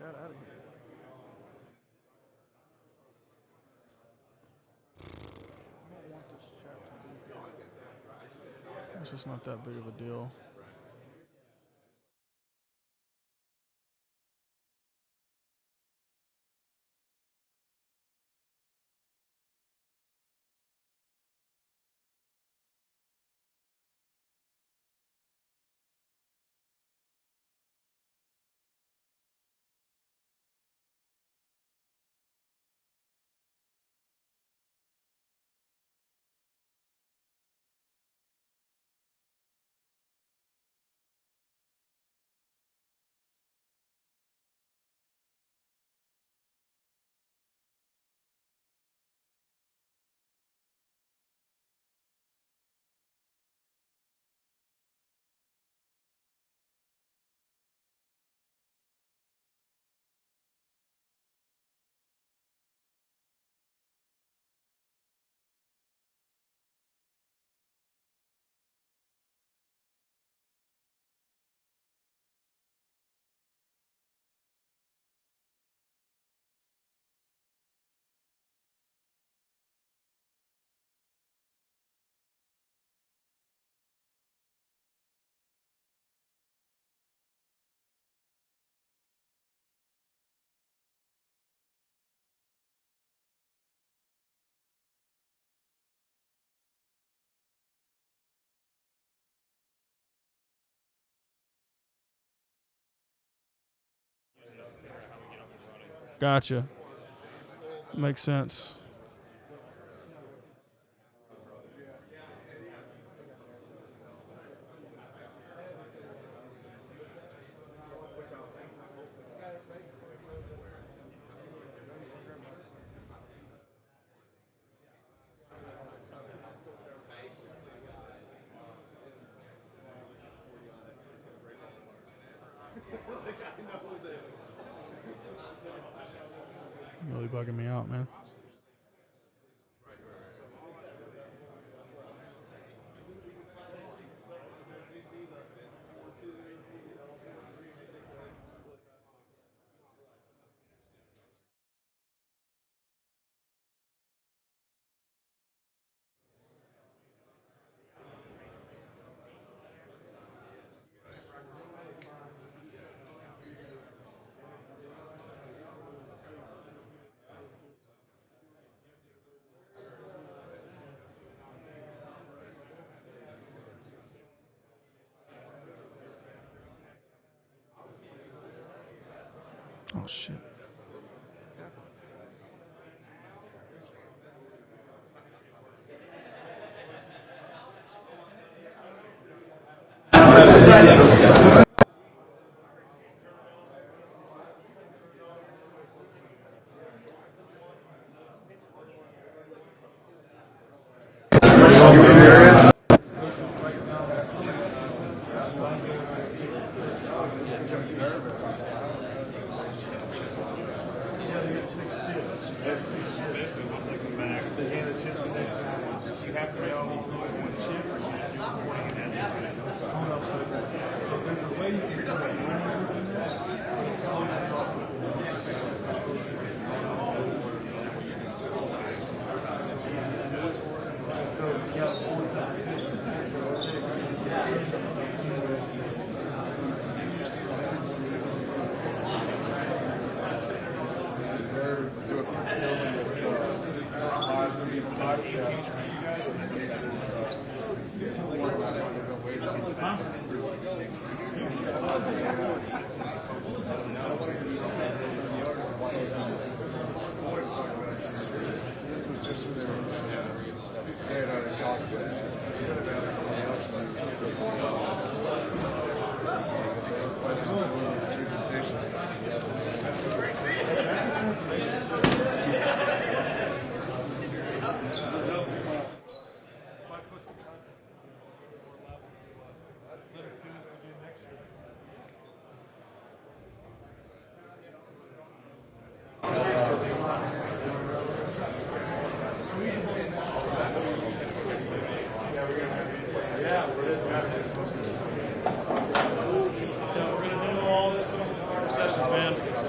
chat out of here. I don't want this chat to be here. It's just not that big of a deal. Gotcha. Makes sense. Really bugging me out, man. Oh, shit.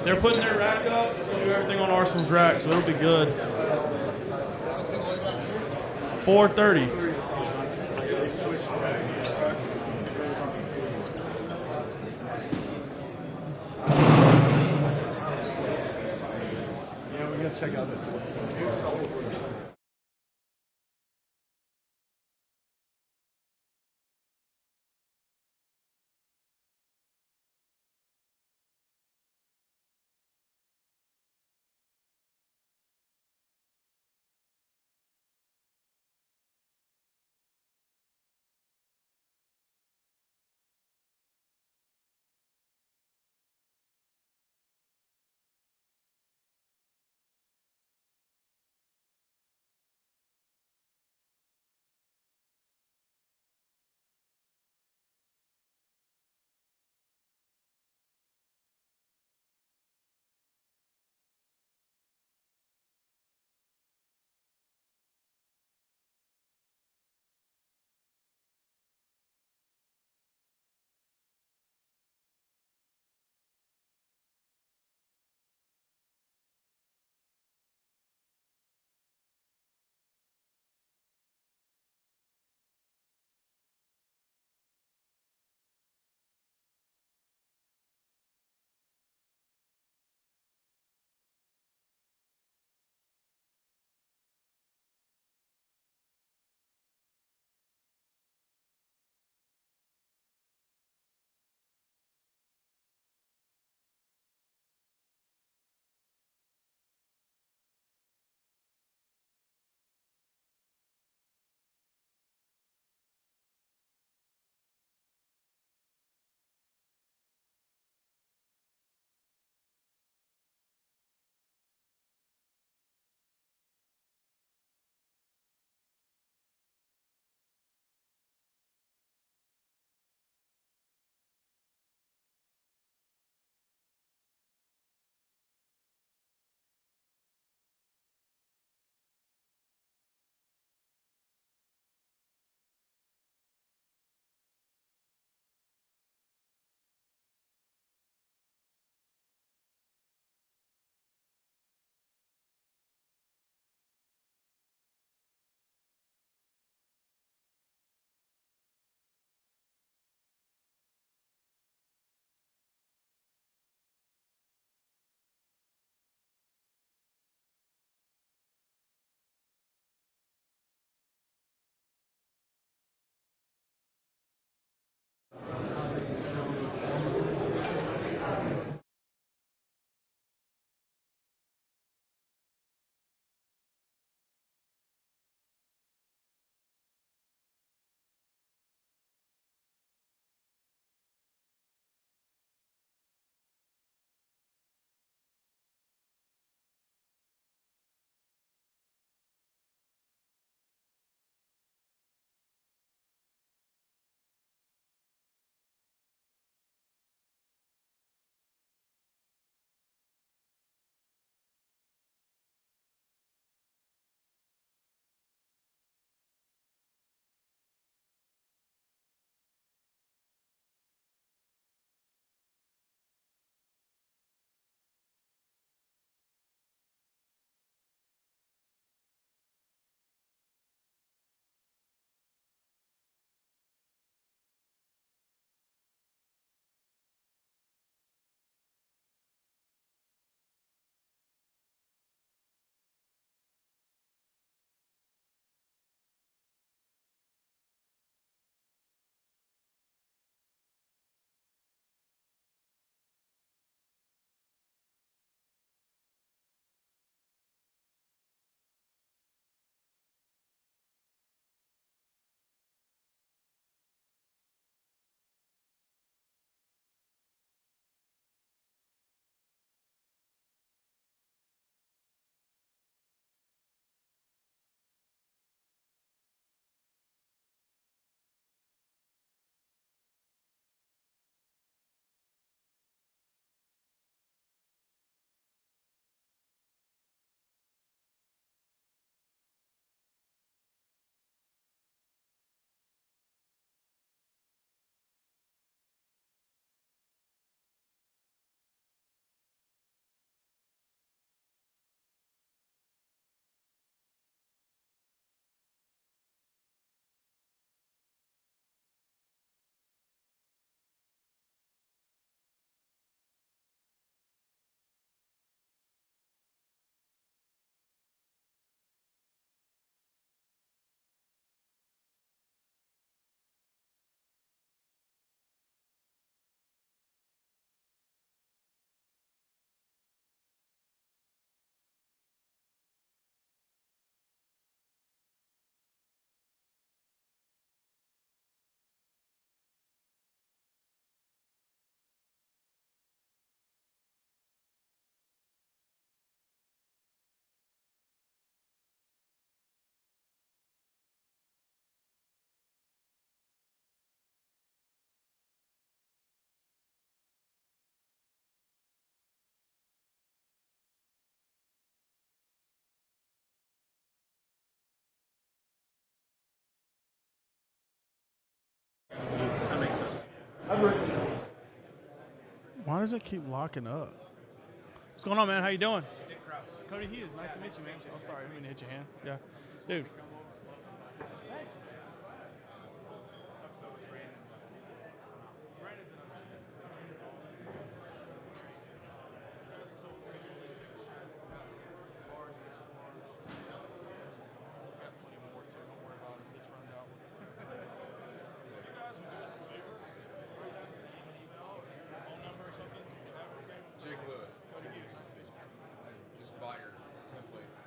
They're putting their rack up. They'll do everything on Arsenal's rack, so it'll be good. 4:30. Yeah, we gotta check out this one. Why does it keep locking up? What's going on, man? How you doing? Cody Hughes. Nice to meet you, man. Oh, sorry. I didn't mean to hit your hand. Yeah. Dude.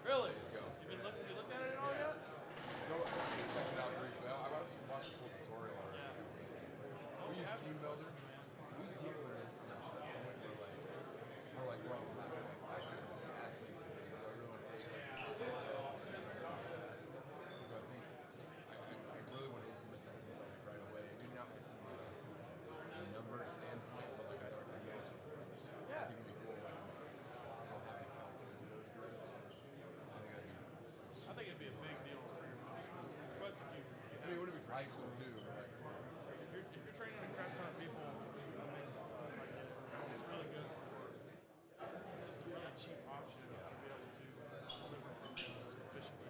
Really? You looked at it at all yet? Go check it out briefly. I watched the full tutorial already. We use Team Builder. We use Team Builder we're like well, not like athletes and things. Everyone so I think I really want to implement that to like right away. Maybe not from a number standpoint, but like I don't know. I think it'd be cool. Like, I don't have accounts for those groups. I think it'd be a big deal for your most. Especially if you. I mean, it would be for high school too. Right? If you're training a crap ton of people, that makes it tough. I get it. It's really good for. It's just a really cheap option to be able to deliver programs efficiently.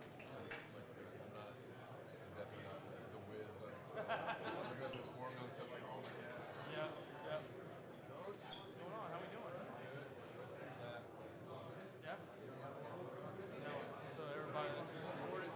Like I said, I'm definitely not the whiz. I got this form on stuff like, oh my god. Yeah. What's going on? How we doing? Yeah. So everybody support it.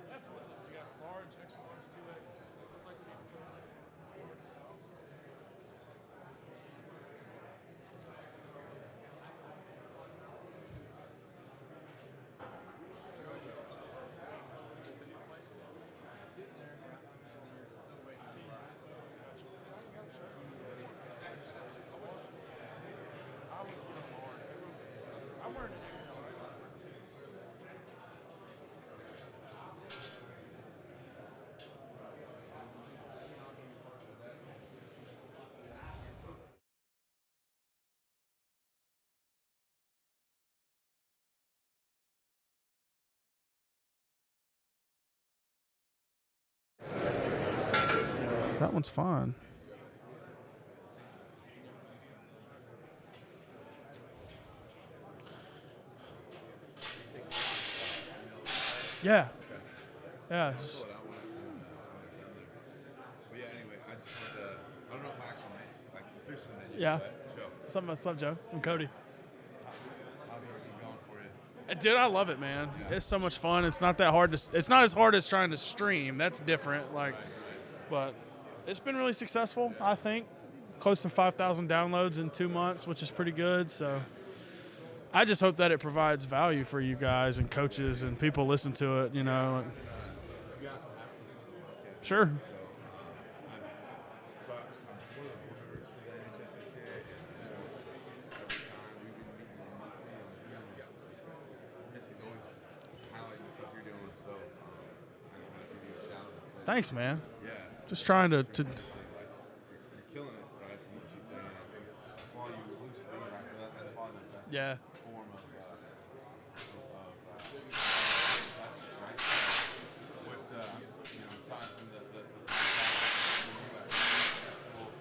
Absolutely. We got large, extra large 2X. Looks like we need to put some. I'm wearing an XL. That one's fine. Yeah. Yeah. But yeah, anyway, I just had I don't know if I actually like officially met you. Yeah. But, What's up, Joe? I'm Cody. how's everything going for you? Dude, I love it, man. It's so much fun. It's not that hard to. It's not as hard as trying to stream. That's different. Like, but it's been really successful. I think close to 5,000 downloads in 2 months, which is pretty good. So, I just hope that it provides value for you guys and coaches and people listen to it. You know. To be honest, I haven't listened to the podcast. Sure. So, I'm one of the board members for the NHSSCA. Every time we've been meeting monthly on Zoom. Missy's always highlighting the stuff you're doing. So, I just want to give you a shout out. Thanks, man. Yeah. Just trying to. You're killing it, right? From what she's saying. I think follow you loosely, right? So that's probably the best Yeah. form of right? What's aside from the festival,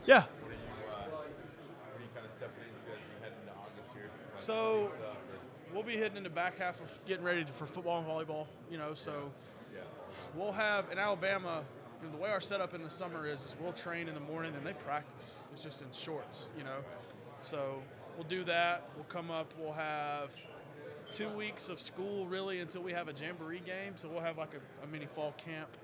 Yeah. what are you kind of stepping into as you head into August here? So we'll be hitting in the back half of getting ready for football and volleyball. You know, so we'll have in Alabama. You know, the way our setup in the summer is we'll train in the morning and they practice. It's just in shorts, you know. So we'll do that. We'll come up. We'll have 2 weeks of school really until we have a jamboree game. So we'll have like a mini fall camp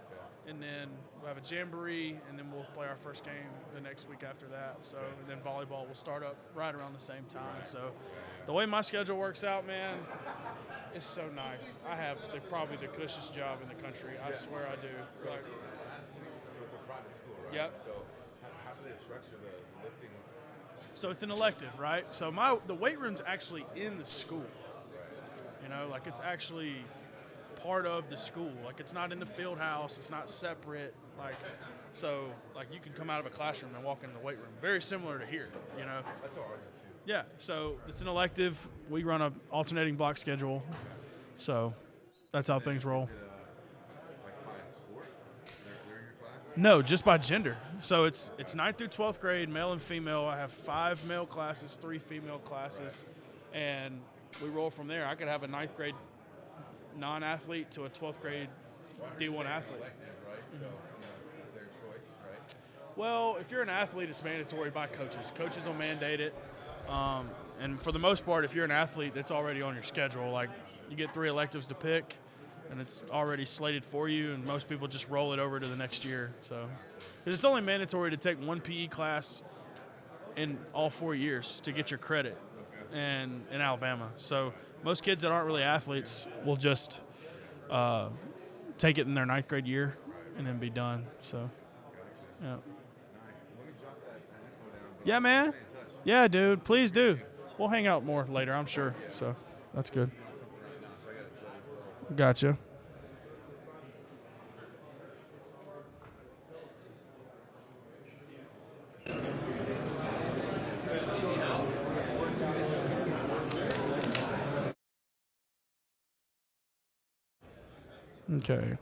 and then we'll have a jamboree, and then we'll play our first game the next week after that. So, and then volleyball will start up right around the same time. So, the way my schedule works out, man, it's so nice. I have probably the cushest job in the country. I swear I do. So it's a private school, right? Yep. So how do they structure the lifting? So it's an elective, right? So the weight room's actually in the school. You know, like it's actually part of the school. Like it's not in the field house. It's not separate. Like, so like you can come out of a classroom and walk into the weight room. Very similar to here, you know? That's all ours is too. Yeah, so it's an elective. We run a alternating block schedule. So that's how things roll. Like by sport? They're in your class? No, just by gender. So it's 9th through 12th grade, male and female. I have 5 male classes, 3 female classes, and we roll from there. I could have a 9th grade non-athlete to a 12th grade D1 athlete. Elective, right? So it's their choice, right? Well, if you're an athlete, it's mandatory by coaches. Coaches will mandate it. And for the most part, if you're an athlete, that's already on your schedule. Like you get 3 electives to pick, and it's already slated for you, and most people just roll it over to the next year. So 'cause it's only mandatory to take 1 PE class in all 4 years to get your credit in Alabama. So most kids that aren't really athletes will just take it in their 9th grade year and then be done. So, yeah. Nice. Let me jot that info down. Yeah, man. Yeah, dude. Please do. We'll hang out more later, I'm sure. So that's good. Gotcha. Okay.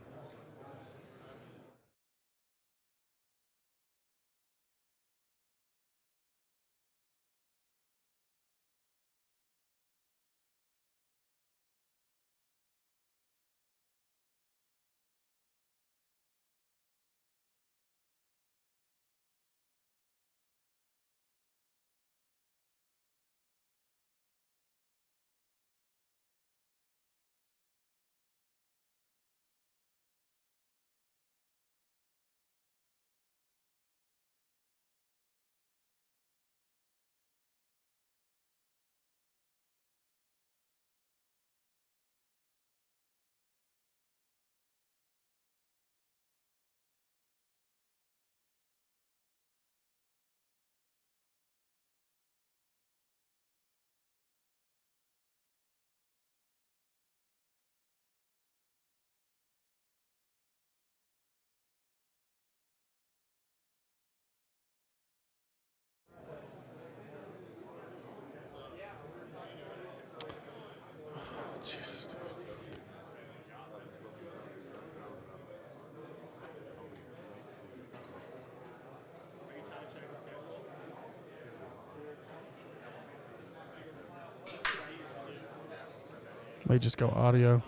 Jesus. May just go audio.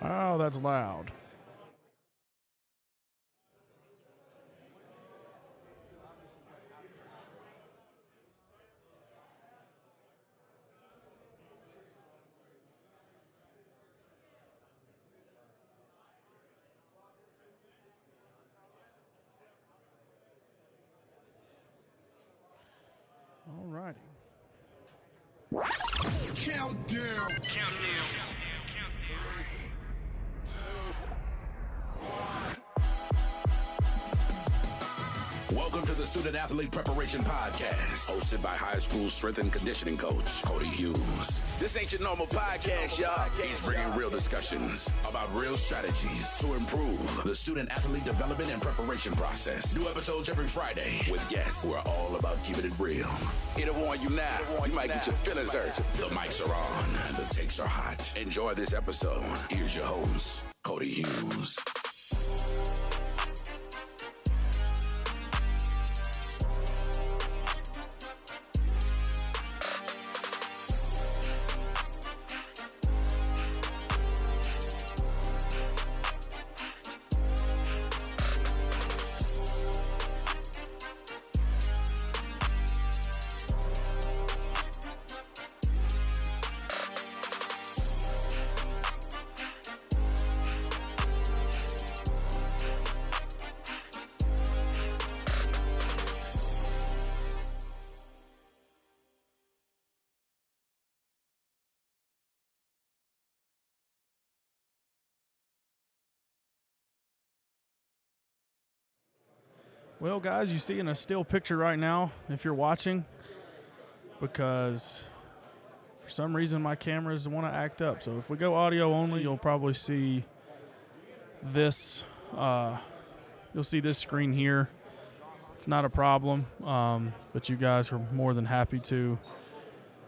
Oh, that's loud. All righty. Countdown. Welcome to the Student Athlete Preparation Podcast, hosted by high school strength and conditioning coach Cody Hughes. This ain't your normal podcast, y'all. He's bringing real discussions about real strategies to improve the student athlete development and preparation process. New episodes every Friday with guests who are all about keeping it real. It'll warn you now, you might get your feelings hurt. The mics are on and the takes are hot. Enjoy this episode. Here's your host, Cody Hughes. Well, guys, you see in a still picture right now, if you're watching, because for some reason my cameras want to act up. So if we go audio only, you'll probably see this. You'll see this screen here. It's not a problem, but you guys are more than happy to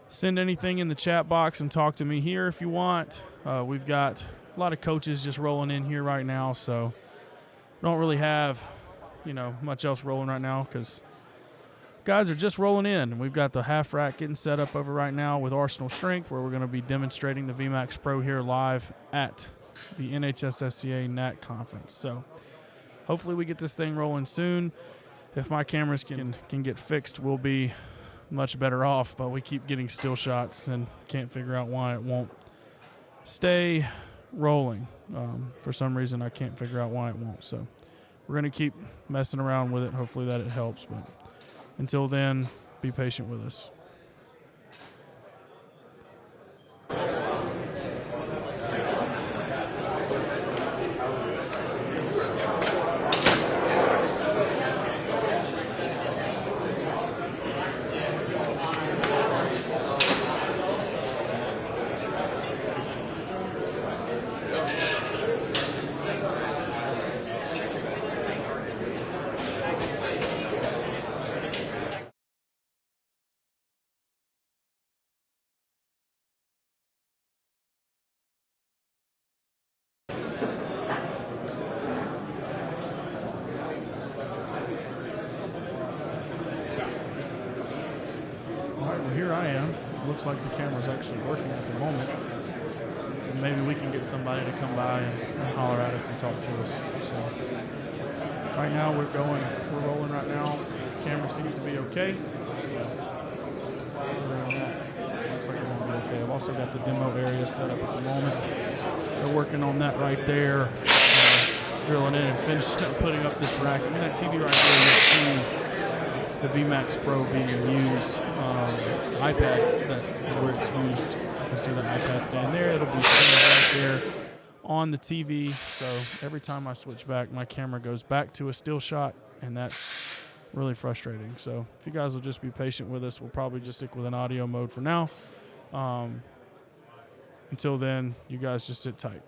send anything in the chat box and talk to me here if you want. We've got a lot of coaches just rolling in here right now, so don't really have much else rolling right now because guys are just rolling in. We've got the half rack getting set up over right now with Arsenal Strength, where we're going to be demonstrating the VmaxPro here live at the NHSSCA NAT conference. So hopefully we get this thing rolling soon. If my cameras can get fixed, we'll be much better off, but we keep getting still shots and can't figure out why it won't stay rolling. For some reason, I can't figure out why it won't. So we're going to keep messing around with it. Hopefully that it helps. But until then, be patient with us. Here I am. It looks like the camera's actually working at the moment. And maybe we can get somebody to come by and holler at us and talk to us. So right now we're rolling right now. Camera seems to be okay. So looks like it's going to be okay. I've also got the demo area set up at the moment. They're working on that right there, drilling in and finishing up, putting up this rack. And that TV right there, you'll see the VmaxPro being used. iPad, that is where it's used. You can see the iPad stand there. It'll be standing right there on the TV. So every time I switch back, my camera goes back to a still shot, and that's really frustrating. So if you guys will just be patient with us, we'll probably just stick with an audio mode for now. Until then, you guys just sit tight.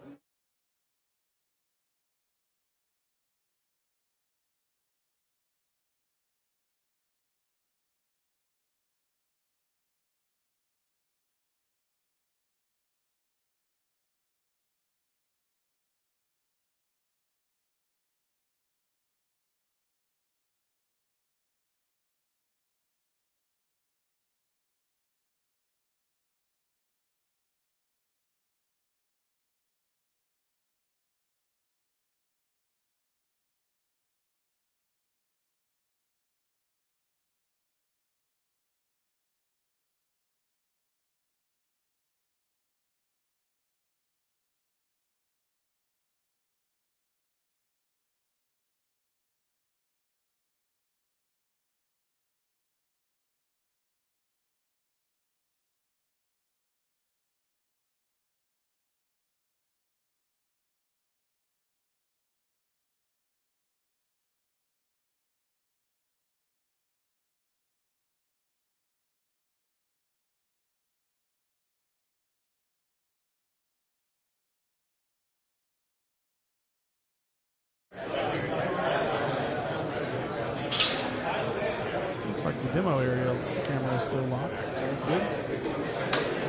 the demo area camera is still locked, so that's good. As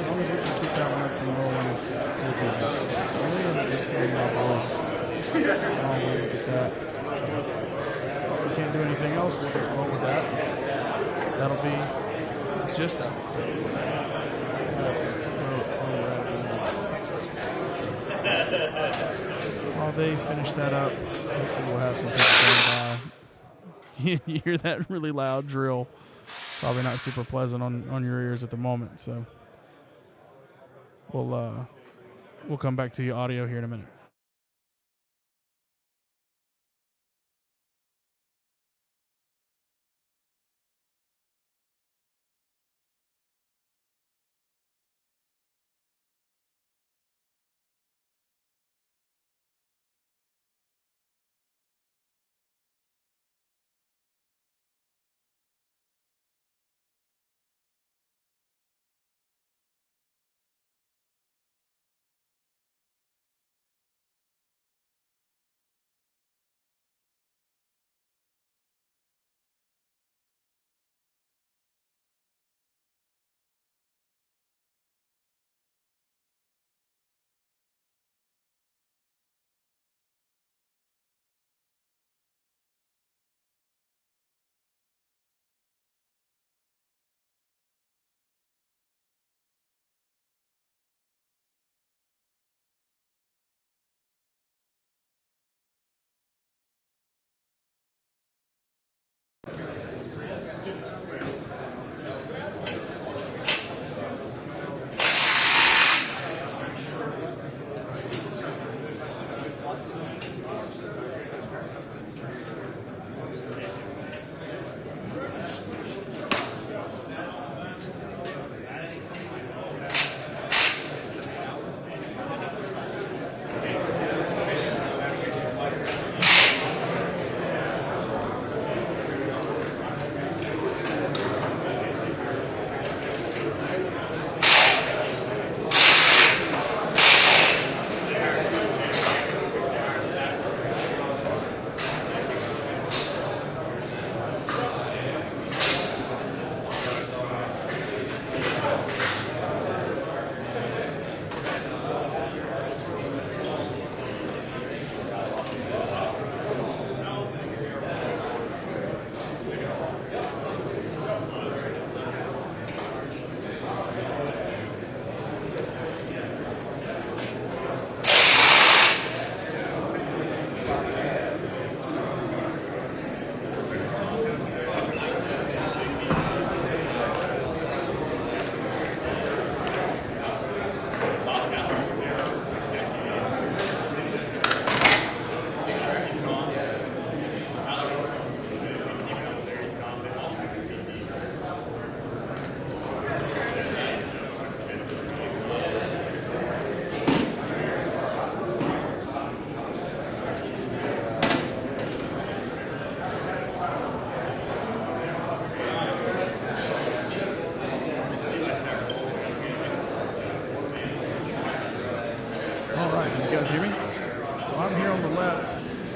long as we can keep that one up and rolling, we'll do this. It's really just hearing my voice. I'll look at that. So if we can't do anything else, we'll just roll with that. That'll be just out. So that's where we're at. While they finish that up, hopefully we'll have some people going by. You hear that really loud drill. Probably not super pleasant on your ears at the moment. So we'll come back to you audio here in a minute.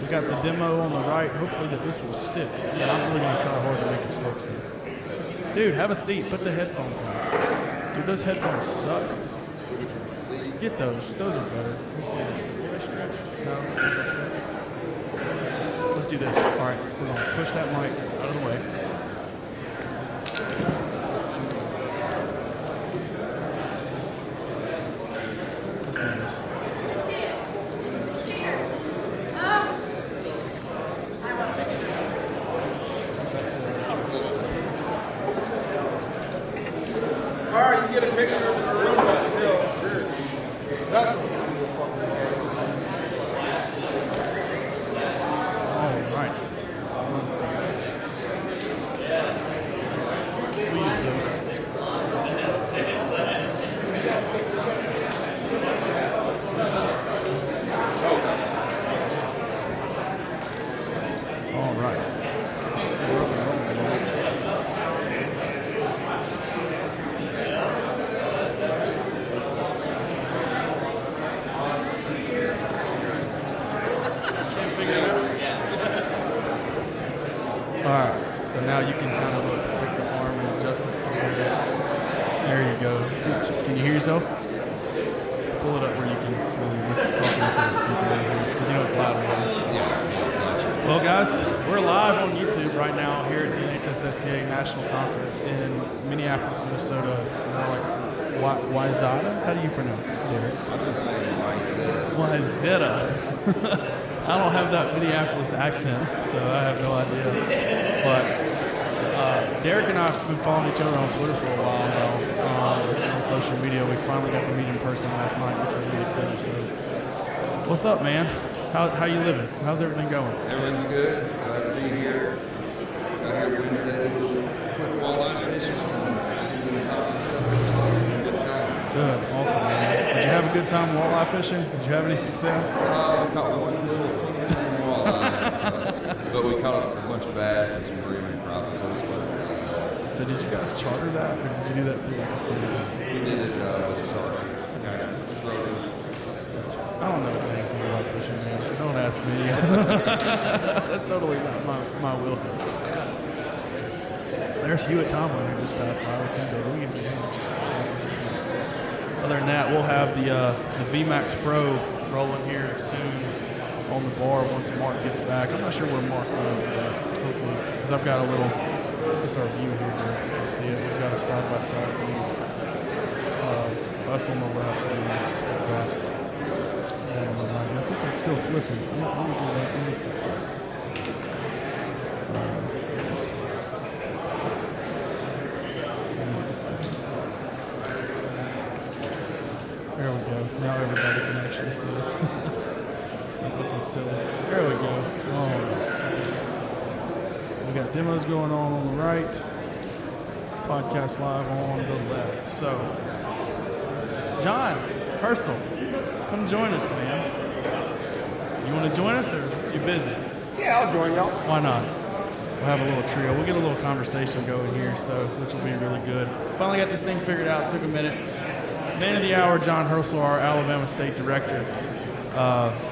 Got the demo on the right. Hopefully that this will stick. But I'm really going to try hard to make it stick. So. Dude, have a seat. Put the headphones on. Dude, those headphones suck. Get those. Those are better. Will they stretch? No. Let's do this. All right. We're going to push that mic out of the way. Let's do this. Get a picture of the room until that. All right. Fun stuff. We use those. All right. So So now you can kind of take the arm and adjust it to where there you go. See, can you hear yourself? Pull it up where you can really listen, talk into it so you can really hear it, because you know it's loud. Yeah. Well, guys, we're live on YouTube right now here at the NHSSCA National Conference in Minneapolis, Minnesota. Like Wayzata? How do you pronounce it, Derek? I've been saying Wayzata. I don't have that Minneapolis accent, so I have no idea. But Derek and I have been following each other on Twitter for a while now, on social media. We finally got to meet in person last night, which was really cool. So, what's up, man? How you living? How's everything going? Everything's good. Glad to be here. Got here Wednesday. Quick walleye fishing. Just been doing conference stuff ever since. It's been a good time. Good, awesome, man. Did you have a good time walleye fishing? Did you have any success? We caught one little walleye, but we caught a bunch of bass and some bream and crappie, so it was fun. So did you guys charter that, or did you do that through like a free? We did it with a charter. Gotcha. Schroeder's. I don't know anything about fishing, man, so don't ask me. That's totally not my wheelhouse. There's Hewitt Tomlin who just passed by with 10 baby. We can get him. Other than that, we'll have the VmaxPro rolling here soon on the bar once Mark gets back. I'm not sure where Mark went, but hopefully, because I've got a little, this is our view here, you can see it. We've got a side-by-side view of us on the left and we've got that on the right. I think that's still flipping. Yeah, let me do that. Let me fix that. There we go. Now everybody can actually see us. Looking silly. There we go. Oh. We got demos going on the right. Podcast live on the left. So, John Herschel, come join us, man. You want to join us, or you busy? Yeah, I'll join y'all. Why not? We'll have a little trio. We'll get a little conversation going here, so which will be really good. Finally got this thing figured out. Took a minute. Man of the hour, John Herschel, our Alabama State Director,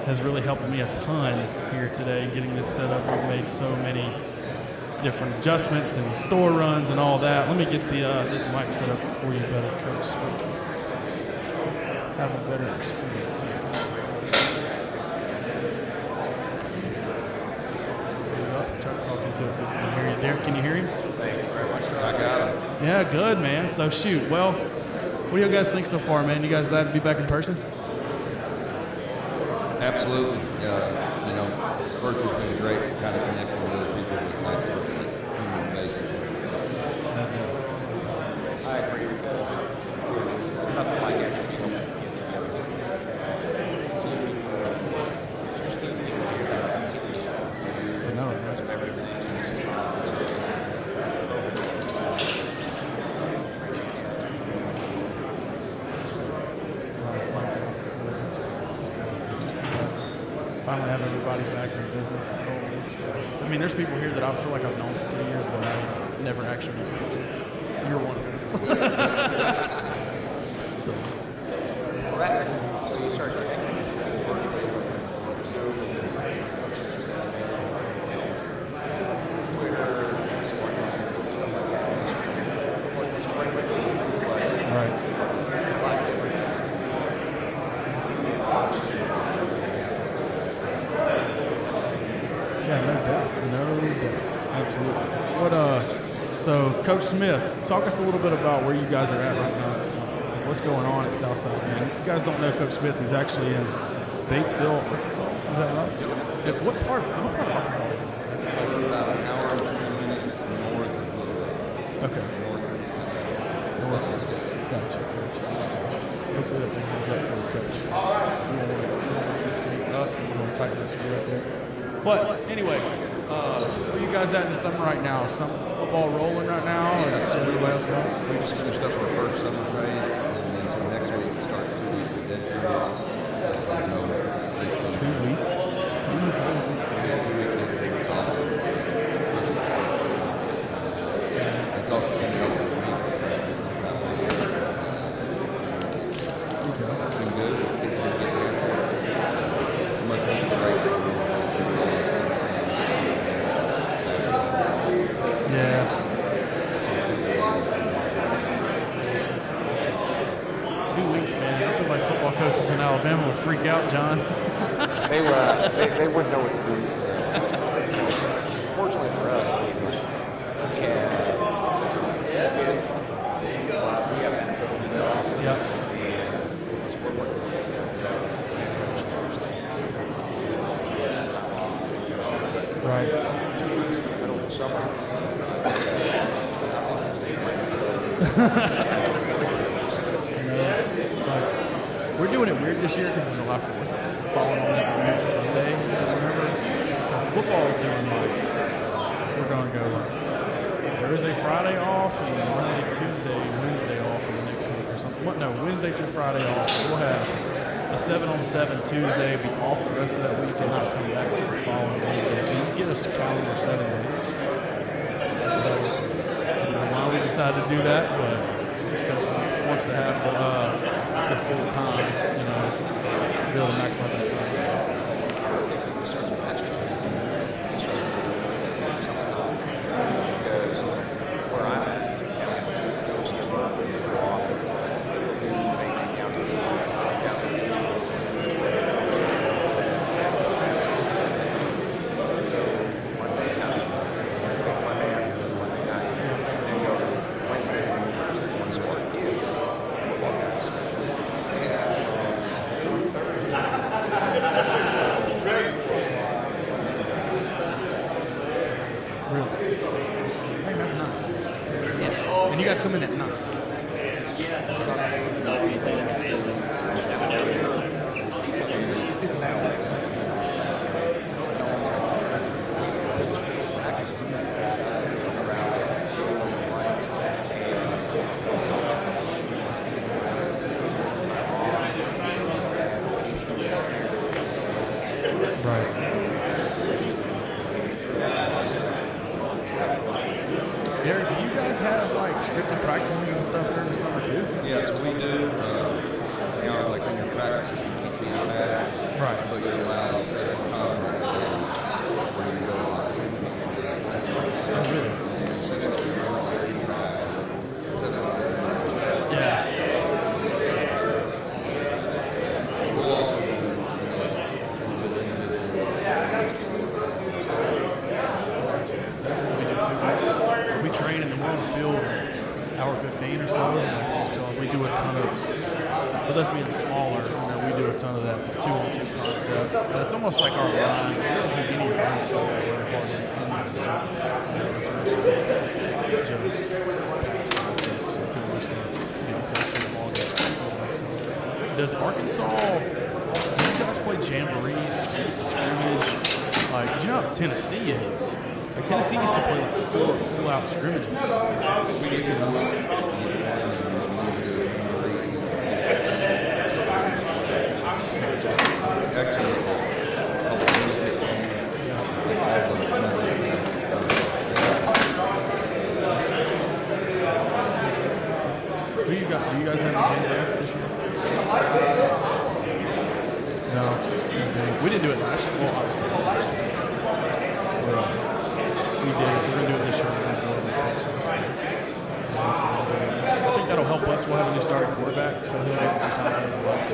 has really helped me a ton here today getting this set up. We've made so many different adjustments and store runs and all that. Let me get this mic set up for you better, Coach, so we can have a better experience here. Try to talk into it so if you can hear you. Derek, can you hear him? Thank you very much, sir. I got it. Yeah, good, man. So, shoot. Well, what do you guys think so far, man? You guys glad to be back in person? Absolutely. Virtual's been great for kind of connecting with other people with nice human faces. I agree because there's nothing like actually being able to get together. Seeing people, seeing people here, and seeing people No, because of everything, and some conferences, finally have everybody back in business. So, I mean, there's people here that I feel like I've known for 3 years, but I never actually met in person. You're one of them. So, well, that's when you start connecting virtually from Zoom and coaching this out, Twitter, Instagram, stuff like that. It's great with me, but right. it's a lot different. Yeah, no doubt. No doubt. Absolutely. So, Coach Smith, talk us a little bit about where you guys are at right now. What's going on at Southside, man? If you guys don't know Coach Smith, he's actually in Batesville, Arkansas. Is that right? Yep. What part of Arkansas is that? We're about an hour and 20 minutes north of Little Rock. Okay. North is Gotcha. Hopefully that thing comes up for the coach. We want this to be up. We're going to tighten this screw up there. But anyway, where are you guys at in the summer right now? Some football rolling right now? Or is everybody else going? we just finished up our first summer phase, and then so next week we start 2 weeks of dead period. It's like 2 weeks? 2 whole weeks. 2 week dead period. It's awesome. It's also been awesome for me to practice like that. It's been good. The kids are getting there. Much better than right. in Alabama would freak out, John. They were they wouldn't know what to do with themselves. Fortunately for us, I mean, we had fifth, we have that week off. Yep. And it's more work for them. Coach understands. Time off. Right. 2 weeks in the middle of the summer. I think the state might have It's like, we're doing it weird this year because of July 4th. Falling on that weird Sunday, remember? So football is doing like, we're going to go like Thursday, Friday off, and then Monday, Tuesday, Wednesday off for the next week or something. What? No, Wednesday through Friday off. So we'll have a 7-on-7 Tuesday, be off the rest of that week, and not come back to the following Wednesday. So you can get us a calendar 7 days. I don't know why we decided to do that, but because we wants to have the full time, you know, to be able to maximize that time. because where I'm at, coach the work go off and do things down to the Monday afternoon, Monday night, and go Wednesday morning, Thursday morning. So our kids, football guys especially, they have Thursday. Really? Hey, that's nice. And you guys come in at 9. Right. Derek, do you guys have like scripted practices and stuff during the summer too? Yes, we do. You know, like when you're practicing, you keep being bad. Right. But you're allowed to set a contact days where you go on. Oh, really? Since you're inside. So that's it. Yeah. We'll also do, That's what we do too. We train and then we're on the field hour 15 or so. And like, we do a ton of, with us being smaller, you know, we do a ton of that 2-on-2 concept. But it's almost like our line. We don't do any run stuff to learn hard in this. You know, it's mostly just pass concepts until we start getting closer to the ball gets football. So, does Arkansas, do you guys play jamboree, speed to scrimmage? Like, 'cause you know how Tennessee is. Like, Tennessee used to play like 4 full-out scrimmages. we get good on it. It's actually, it's called a benefit. Who you got? Do you guys have a game there this year? No. Okay. We didn't do it last year. Well, obviously not last year. But, we did it. We're going to do it this year. We're going to do it in the I think that'll help us. We'll have a new starting quarterback, so he'll get some time in the lights.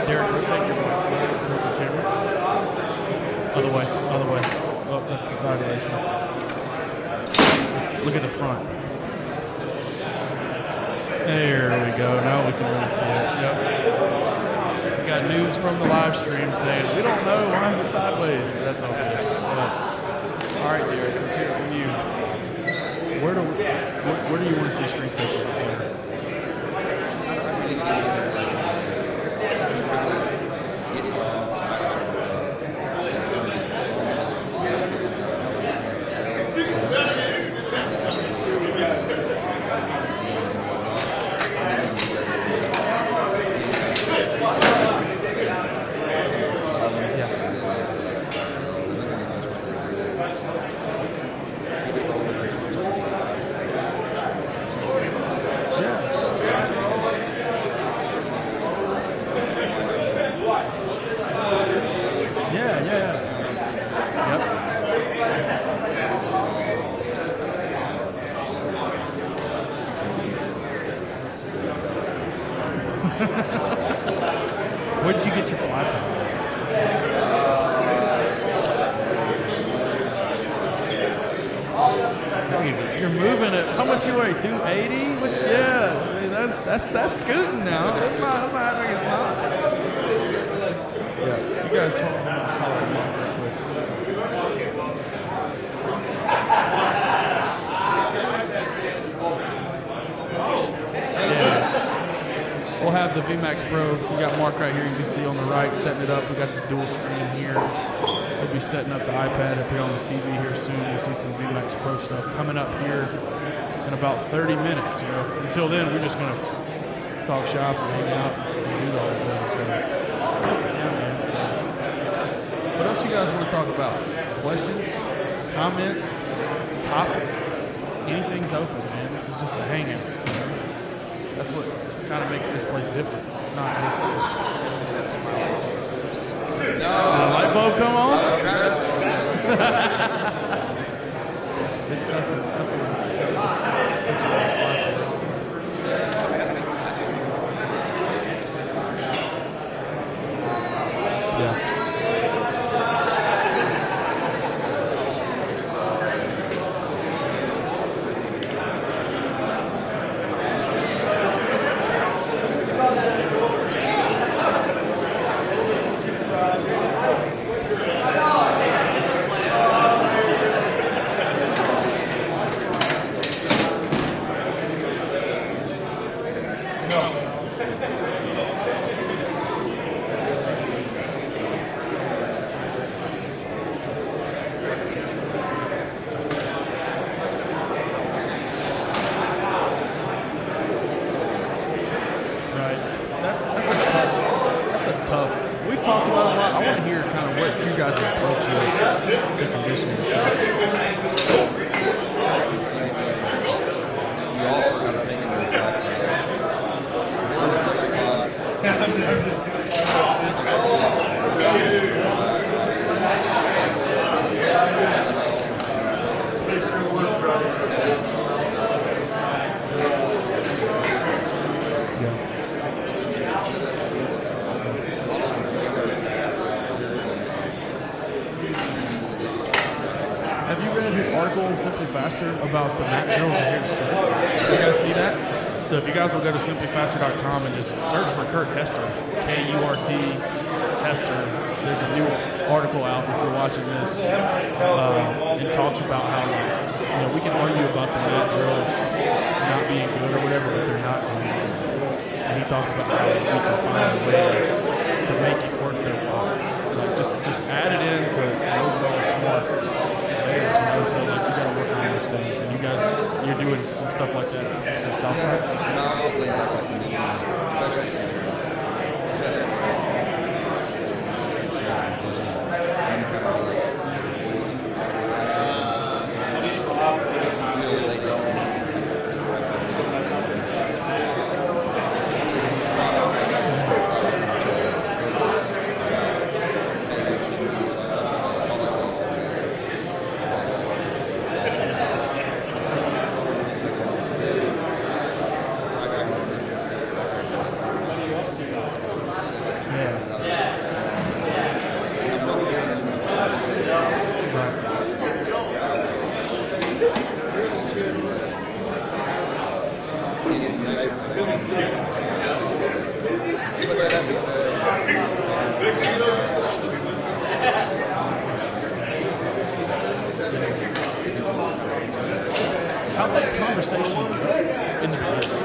Derek, rotate your way towards the camera. Other way, other way. Oh, that's the sideways one. Look at the front. There we go. Now we can really see it. Yep. We got news from the live stream saying, we don't know, why is it sideways? That's all good. All right, Derek, let's hear it from you. Where do you want to see strength coaches out there? Where did you get your fly time? You're moving it. How much you weigh? 280? Yeah. I mean, that's scooting now. That's not happening. It's not. Yeah. You guys hold on. I'll real quick. Yeah. We'll have the VmaxPro. We got Mark right here. You can see on the right setting it up. We got the dual screen here. We'll be setting up the iPad up here on the TV here soon. You'll see some VmaxPro stuff coming up here in about 30 minutes. You know, until then, we're just gonna talk shop and hang out and do all the things. So, yeah, man. So, what else you guys want to talk about? Questions, comments, topics? Anything's open, man. This is just a hangout. You know? That's what kind of makes this place different. It's not just. Did a light bulb come on? It's nothing. Yeah. We've talked about it a lot. I want to hear kind of what you guys' approach is to conditioning yourself. You also got to think about the fact Have you read his article on Simplifaster about the mat drills are here to stay? Did you guys see that? So if you guys will go to simplifaster.com and just search for Kurt Hester, K-U-R-T, Hester. There's a new article out if you're watching this. It talks about how, we can argue about the mat drills not being good or whatever, but they're not good. And he talks about how we can find a way to make it worth their while. Like just add it into an overall smart. So like you gotta work on those things, and you're doing some stuff like that at Southside. And I also think that, especially setting How'd that conversation in the beginning?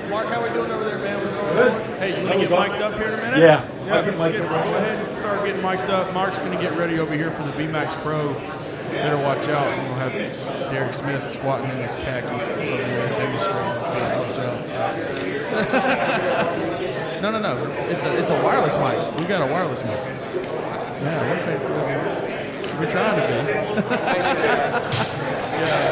Mark, how we doing over there, man? Good. Hey, you want to get mic'd up here in a minute? Yeah. Go ahead and start getting mic'd up. Mark's going to get ready over here for the VmaxPro better watch out. We're gonna have Derek Smith squatting in his khakis over there demonstrating. Better watch out. No. It's a wireless mic. We got a wireless mic. Yeah, we're fancy. We're trying to be. Yeah.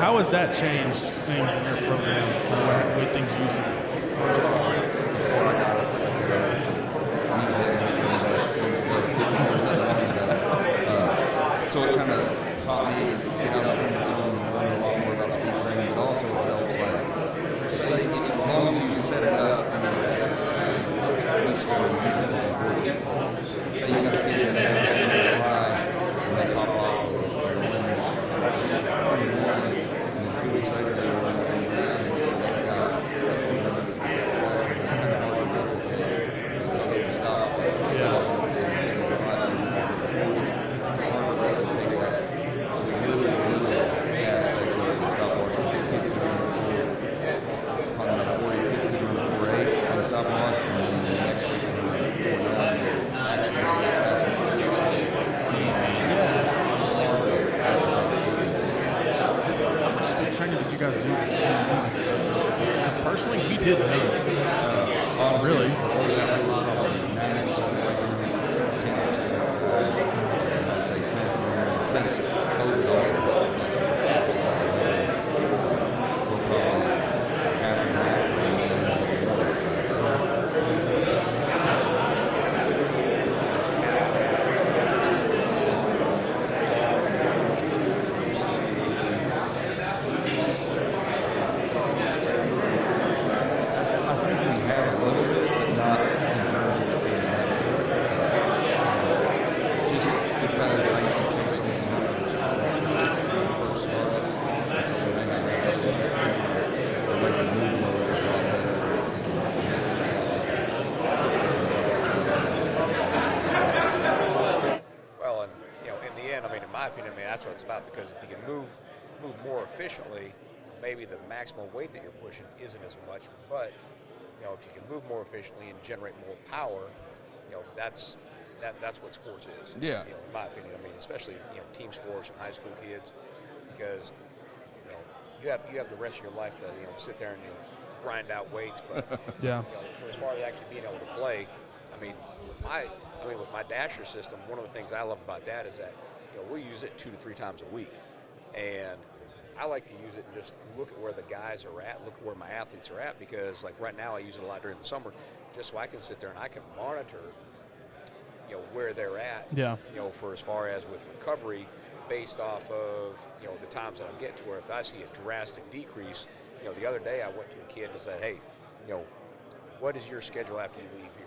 How has that changed things in your program from the way things used to be? So it kind of taught me to get out of the zone and learn a lot more about speed training, but also it helps like as long as you set it up and each time you use it, it's important. So you got to get in there and fly and they pop off. Later, they were running around and they got 20 minutes of set. It's kind of hard to replicate. Stop. It's hard to replicate that. There's really aspects of the stopwatch. People can run probably about 40 people can run 4.8 on the stopwatch, and then the next week can run 4.9. Training that you guys do? Because personally, we did not. Honestly, really? Before that, we were probably 90% outside, 10% inside. I'd say since COVID also, we're probably half and half. That's what it's about, because if you can move more efficiently, maybe the maximum weight that you're pushing isn't as much, but if you can move more efficiently and generate more power, that's what sports is. Yeah. In my opinion, especially team sports and high school kids, because you have the rest of your life to sit there and grind out weights, but yeah. For as far as actually being able to play, with my dasher system, one of the things I love about that is that we'll use it 2 to 3 times a week, and I like to use it and just look at where the guys are at, look at where my athletes are at, because like right now I use it a lot during the summer, just so I can sit there and I can monitor, where they're at, for as far as with recovery, based off of the times that I'm getting to, where if I see a drastic decrease, the other day I went to a kid and said, hey, what is your schedule after you leave here?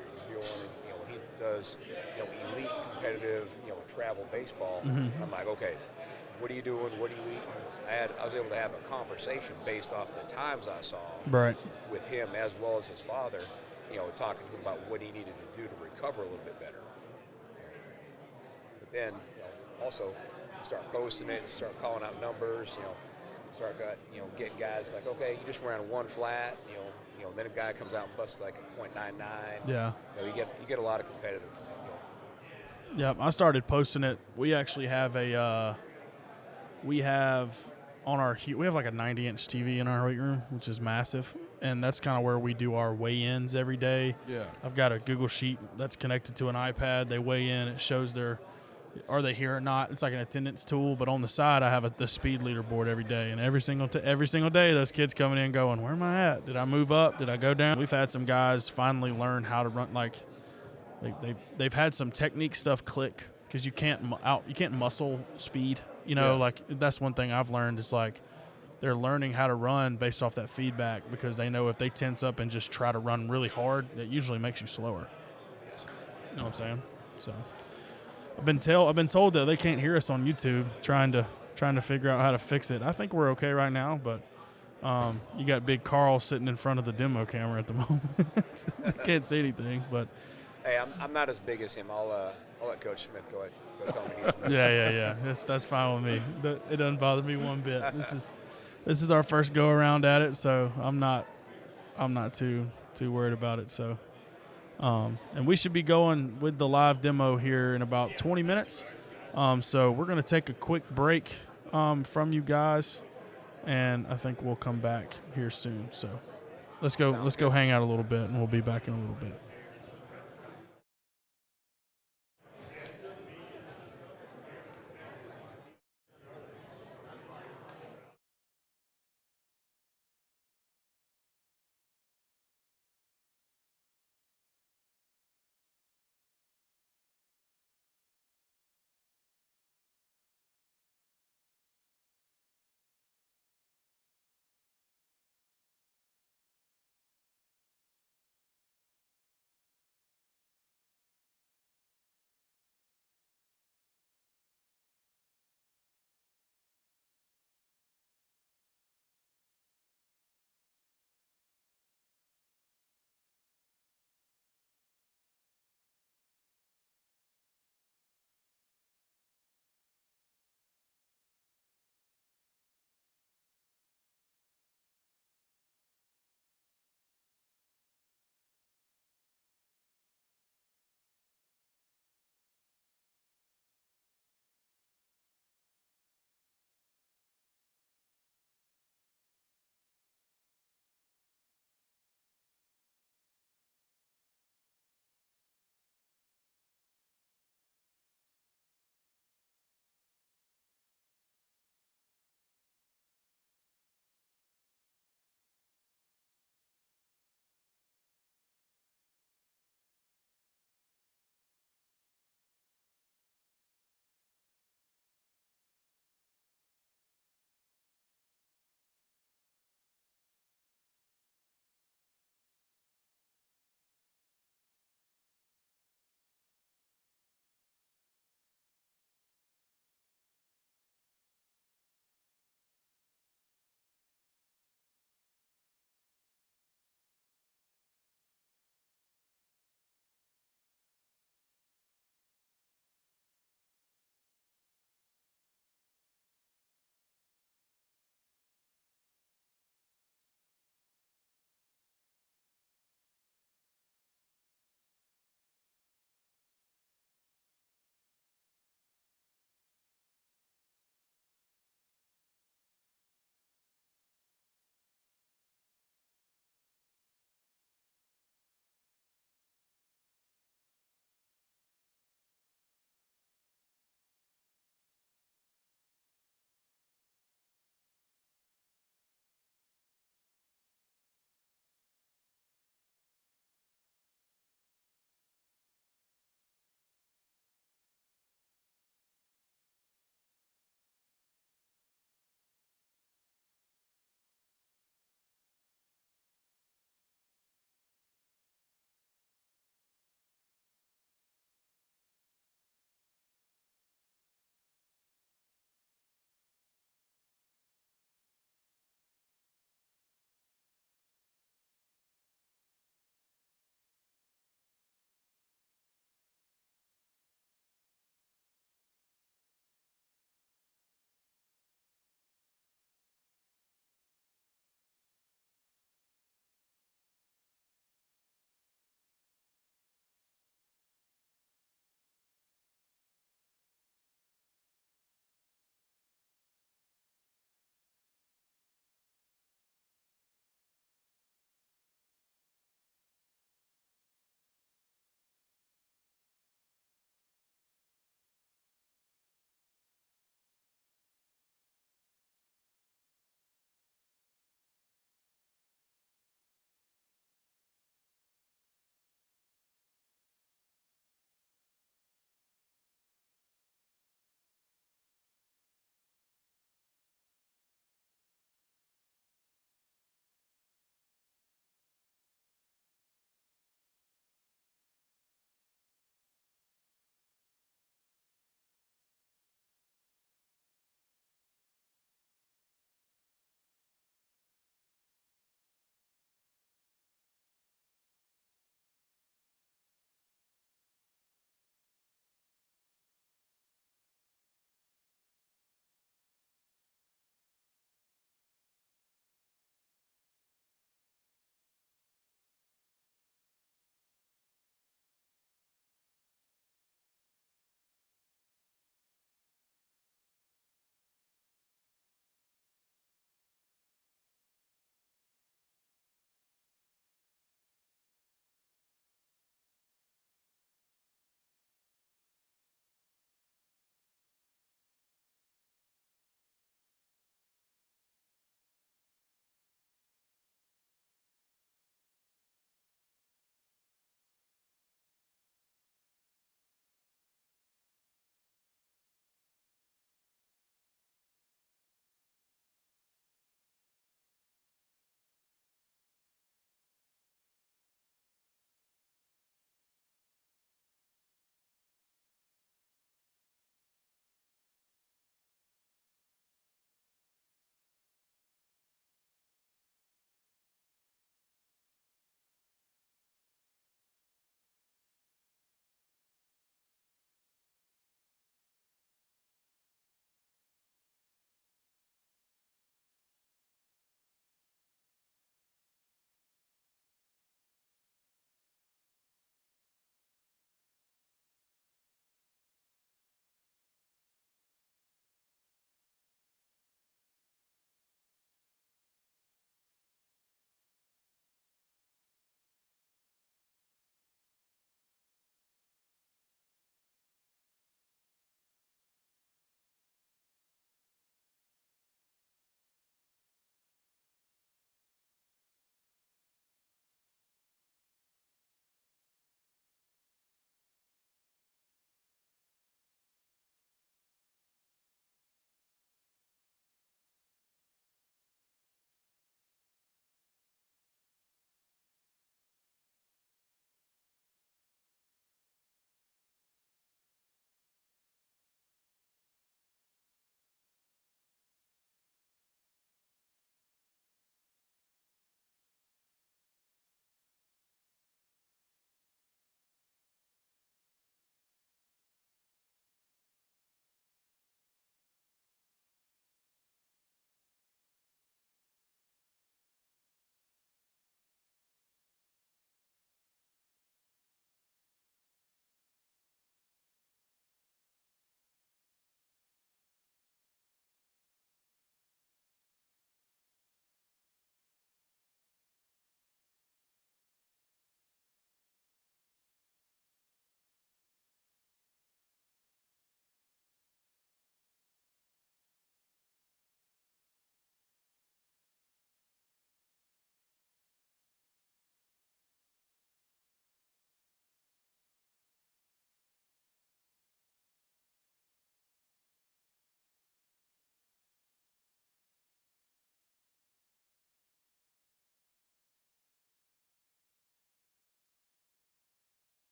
When he does elite competitive travel baseball, I'm like, okay, what are you doing? What are you eating? I was able to have a conversation based off the times I saw with him as well as his father, talking to him about what he needed to do to recover a little bit better. But then also start posting it, start calling out numbers, start getting guys like, okay, you just ran one flat, then a guy comes out and busts like a .99. Yeah. You get a lot of competitive. Yeah, I started posting it. We actually have a we have we have like a 90-inch TV in our weight room, which is massive, and that's kind of where we do our weigh-ins every day. Yeah. I've got a Google Sheet that's connected to an iPad. They weigh in. It shows are they here or not. It's like an attendance tool, but on the side I have the speed leaderboard every day, and every single day those kids coming in going, where am I at? Did I move up? Did I go down? We've had some guys finally learn how to run. Like they've had some technique stuff click, because you can't muscle speed. Like that's one thing I've learned is like they're learning how to run based off that feedback, because they know if they tense up and just try to run really hard, it usually makes you slower. You know what I'm saying? So I've been told that they can't hear us on YouTube trying to figure out how to fix it. I think we're okay right now, but you got Big Carl sitting in front of the demo camera at the moment. Can't see anything, but Hey, I'm not as big as him. I'll let Coach Smith go tell me. yeah. That's fine with me. It doesn't bother me one bit. This is our first go around at it, so I'm not too worried about it. So, and we should be going with the live demo here in about 20 minutes. So we're gonna take a quick break from you guys, and I think we'll come back here soon. So let's go hang out a little bit, and we'll be back in a little bit.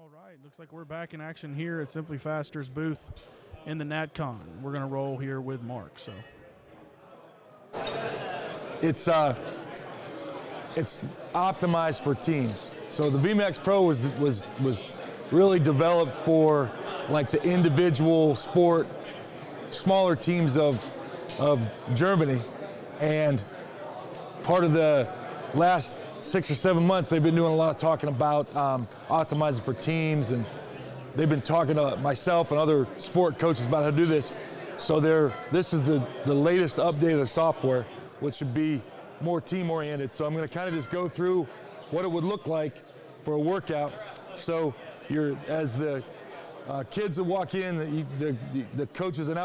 All right, looks like we're back in action here at Simplifaster's booth in the NatCon. We're going to roll here with Mark. So it's optimized for teams. So the VmaxPro was really developed for like the individual sport, smaller teams of Germany, and part of the last 6 or 7 months, they've been doing a lot of talking about optimizing for teams, and they've been talking to myself and other sport coaches about how to do this. So this is the latest update of the software, which should be more team-oriented. So I'm going to kind of just go through what it would look like for a workout. So as the kids that walk in, the coaches, and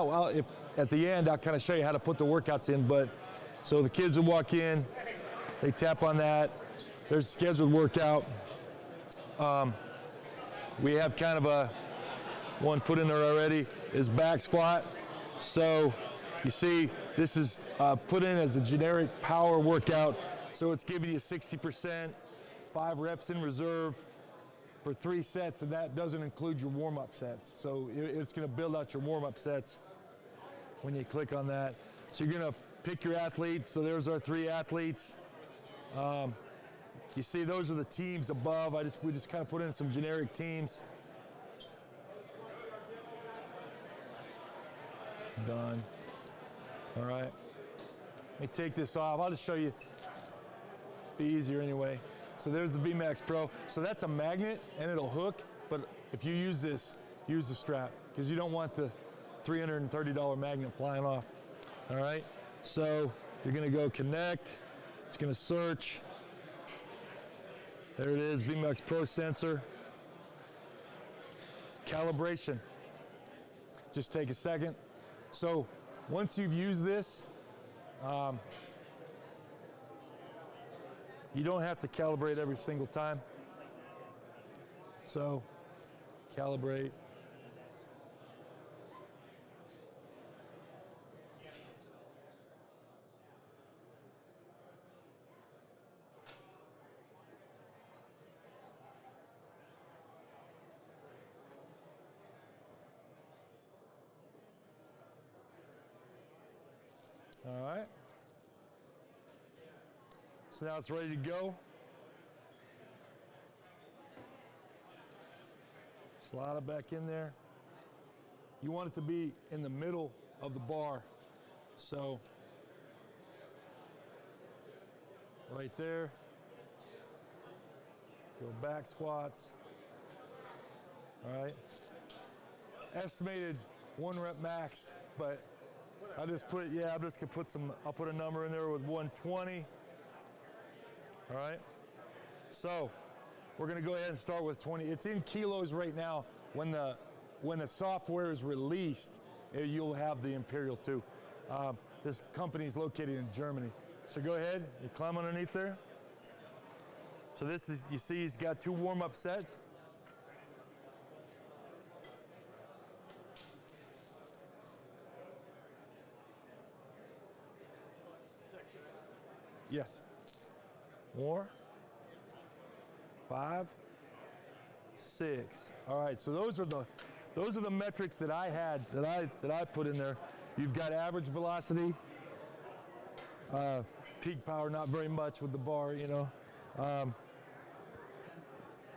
at the end, I'll kind of show you how to put the workouts in. But so the kids will walk in, they tap on that. There's a scheduled workout. We have kind of one put in there already, is back squat. So you see, this is put in as a generic power workout. So it's giving you 60%, 5 reps in reserve for 3 sets, and that doesn't include your warm-up sets. So it's gonna build out your warm-up sets when you click on that. So you're gonna pick your athletes. So there's our 3 athletes. You see, those are the teams above. We just kind of put in some generic teams. Done. All right. Let me take this off. I'll just show you. Be easier anyway. So there's the VmaxPro. So that's a magnet, and it'll hook. But if you use this, use the strap, because you don't want the $330 magnet flying off. All right. So you're going to go connect. It's going to search. There it is, VmaxPro sensor. Calibration. Just take a second. So once you've used this, you don't have to calibrate every single time. So calibrate. All right. So now it's ready to go. Slide it back in there. You want it to be in the middle of the bar. So right there. Go back squats. All right. Estimated 1 rep max, but I just put, I'm just gonna put I'll put a number in there with 120. All right. So we're gonna go ahead and start with 20. It's in kilos right now. When the software is released, you'll have the Imperial too. This company is located in Germany. So go ahead, you climb underneath there. So this is, you see he's got 2 warm-up sets. Yes. More. 5, 6. All right. So those are the metrics that I had that I put in there. You've got average velocity, peak power, not very much with the bar, you know.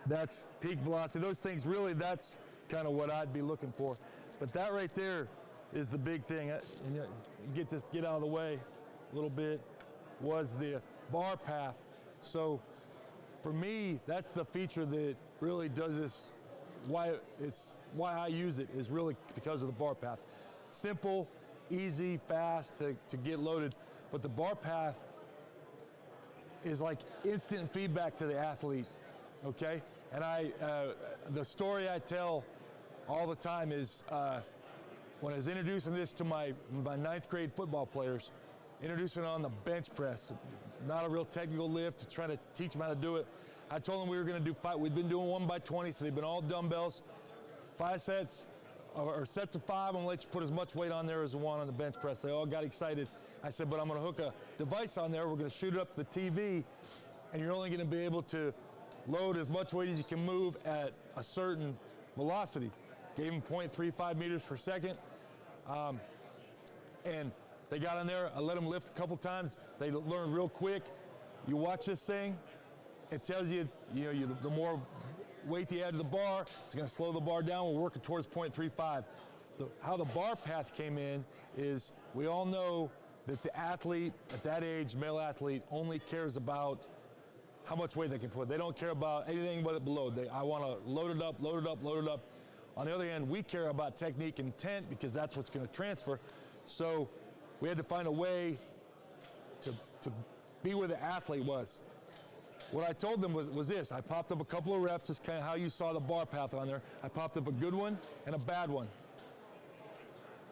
That's peak velocity. Those things really, that's kind of what I'd be looking for. But that right there is the big thing. And you get out of the way a little bit. Was the bar path. So for me, that's the feature that really does this, why I use it is really because of the bar path. Simple, easy, fast to get loaded, but the bar path is like instant feedback to the athlete, okay? And the story I tell all the time is when I was introducing this to my 9th grade football players, introducing it on the bench press, not a real technical lift, trying to teach them how to do it. I told them we were going to do 5. We'd been doing 1 by 20, so they've been all dumbbells, 5 sets, or sets of 5. I'm going to let you put as much weight on there as you want on the bench press. They all got excited. I said, but I'm going to hook a device on there. We're going to shoot it up to the TV, and you're only going to be able to load as much weight as you can move at a certain velocity. Gave him 0.35 meters per second. And they got on there, I let them lift a couple times. They learned real quick. You watch this thing, it tells you, the more weight you add to the bar, it's gonna slow the bar down. We're working towards 0.35. How the bar path came in is, we all know that the athlete at that age, male athlete, only cares about how much weight they can put. They don't care about anything but below. I wanna load it up, load it up, load it up. On the other hand, we care about technique and intent because that's what's gonna transfer. So we had to find a way to be where the athlete was. What I told them was this: I popped up a couple of reps, just kind of how you saw the bar path on there. I popped up a good one and a bad one.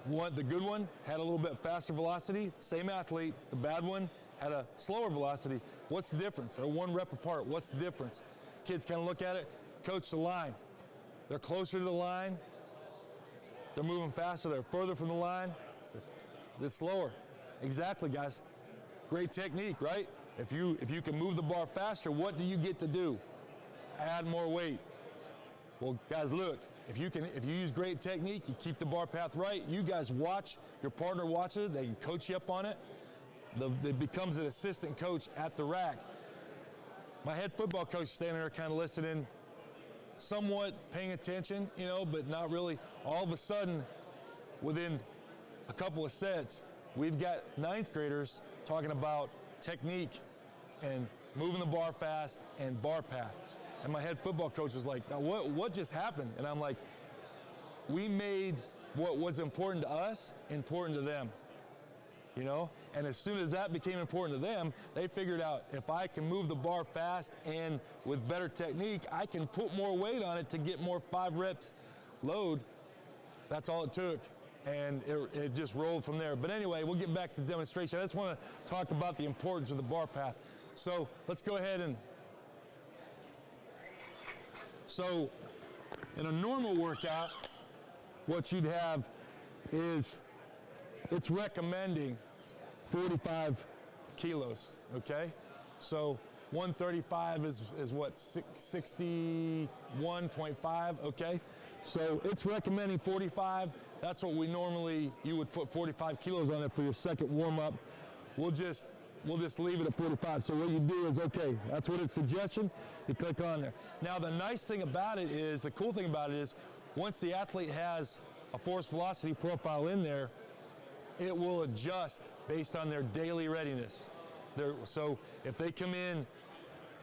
The good one had a little bit faster velocity, same athlete. The bad one had a slower velocity. What's the difference? They're 1 rep apart. What's the difference? Kids kind of look at it, coach the line. They're closer to the line. They're moving faster. They're further from the line. It's slower. Exactly, guys. Great technique, right? If you can move the bar faster, what do you get to do? Add more weight. Well, guys, look. If you use great technique, you keep the bar path right. You guys watch. Your partner watches it. They can coach you up on it. It becomes an assistant coach at the rack. My head football coach is standing there, kind of listening, somewhat paying attention, but not really. All of a sudden, within a couple of sets, we've got 9th graders talking about technique and moving the bar fast and bar path. And my head football coach was like, now what just happened? And I'm like, we made what was important to us important to them. And as soon as that became important to them, they figured out, if I can move the bar fast and with better technique, I can put more weight on it to get more 5 reps load. That's all it took. And it just rolled from there. But anyway, we'll get back to the demonstration. I just want to talk about the importance of the bar path. So let's go ahead and, so in a normal workout, what you'd have is, it's recommending 45 kilos, okay? So 135 is what, 61.5, okay? So it's recommending 45. That's what you would put 45 kilos on it for your second warm-up. We'll just leave it at 45. So what you do is, okay, that's what it's suggestion, you click on there. Now the nice thing about it is, the cool thing about it is, once the athlete has a force velocity profile in there, it will adjust based on their daily readiness. So if they come in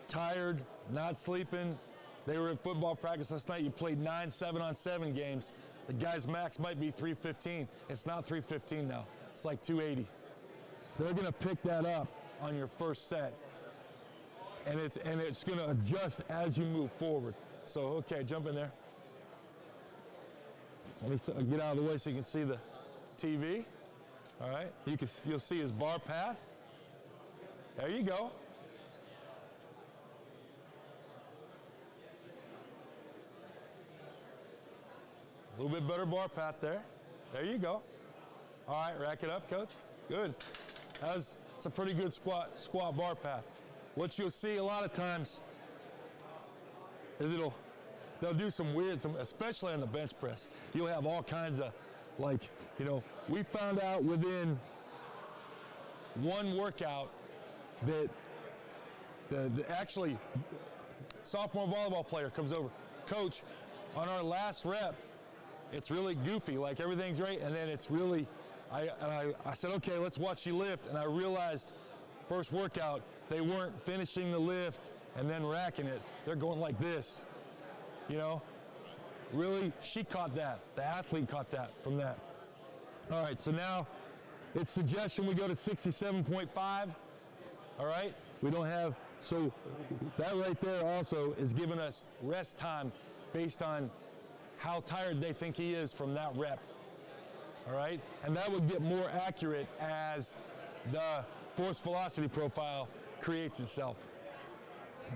tired, not sleeping, they were at football practice last night, you played 9 7-on-7 games, the guy's max might be 315. It's not 315 now, it's like 280. They're gonna pick that up on your first set. And it's gonna adjust as you move forward. So, okay, jump in there. Let me get out of the way so you can see the TV. All right, you'll see his bar path. There you go. A little bit better bar path there. There you go. All right, rack it up, coach. Good. It's a pretty good squat bar path. What you'll see a lot of times is they'll do some weird, especially on the bench press. You'll have all kinds of, we found out within one workout that actually sophomore volleyball player comes over, coach, on our last rep, it's really goofy, like everything's great, and then it's really, I said, okay, let's watch you lift, and I realized first workout, they weren't finishing the lift and then racking it. They're going like this, Really, she caught that. The athlete caught that from that. All right, so now it's suggestion we go to 67.5. All right, we don't have, so that right there also is giving us rest time based on how tired they think he is from that rep. All right, and that would get more accurate as the force velocity profile creates itself.